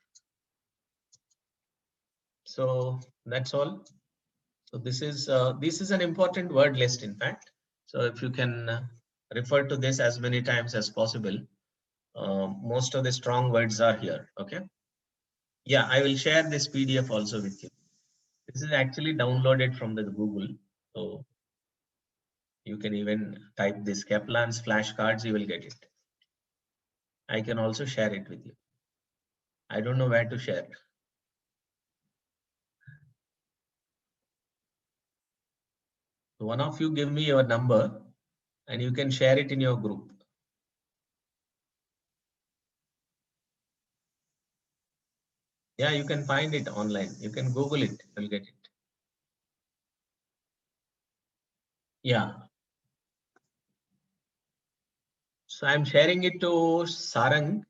So that's all. So this is an important word list, in fact. So if you can refer to this as many times as possible, most of the strong words are here. Okay. Yeah, I will share this PDF also with you. This is actually downloaded from the Google. So you can even type this Kaplan's flashcards, you will get it. I can also share it with you. I don't know where to share. So one of you give me your number and you can share it in your group. Yeah, you can find it online. You can Google it, you'll get it. Yeah. So I'm sharing it to Sarang.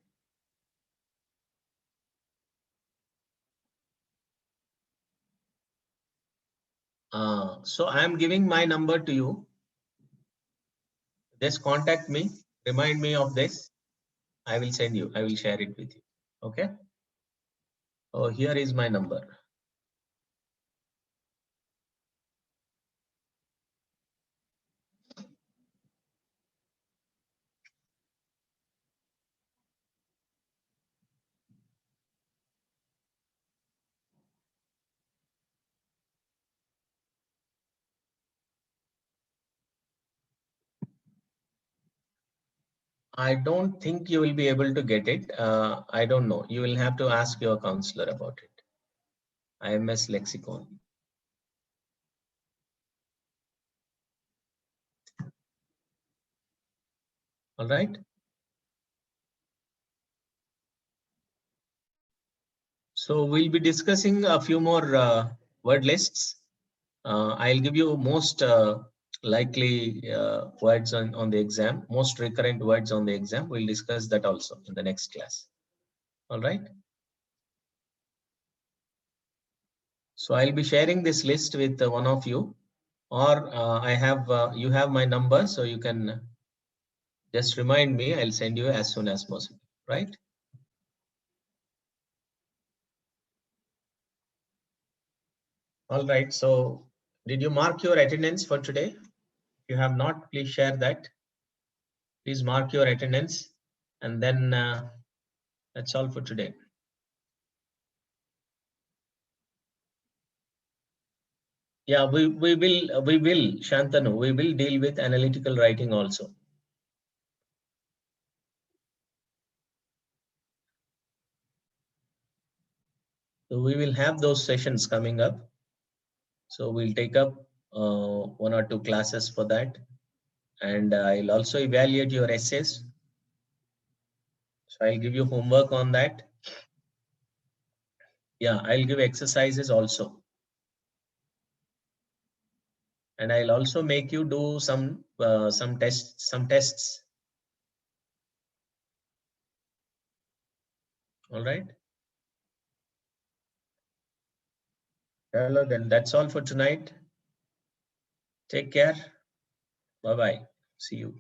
So I'm giving my number to you. Just contact me. Remind me of this. I will send you. I will share it with you. Okay. Oh, here is my number. I don't think you will be able to get it. I don't know. You will have to ask your counselor about it. IMS Lexicon. All right. So we'll be discussing a few more word lists. I'll give you most likely words on the exam, most recurrent words on the exam. We'll discuss that also in the next class. All right. So I'll be sharing this list with one of you, or I have you have my number, so you can just remind me. I'll send you as soon as possible. Right. All right. So did you mark your attendance for today? If you have not, please share that. Please mark your attendance, and then that's all for today. Yeah, we will, Shantanu, we will deal with analytical writing also. So we will have those sessions coming up. So we'll take up 1 or 2 classes for that. And I'll also evaluate your essays. So I'll give you homework on that. Yeah, I'll give exercises also. And I'll also make you do some tests. All right. Hello, then that's all for tonight. Take care. Bye-bye. See you.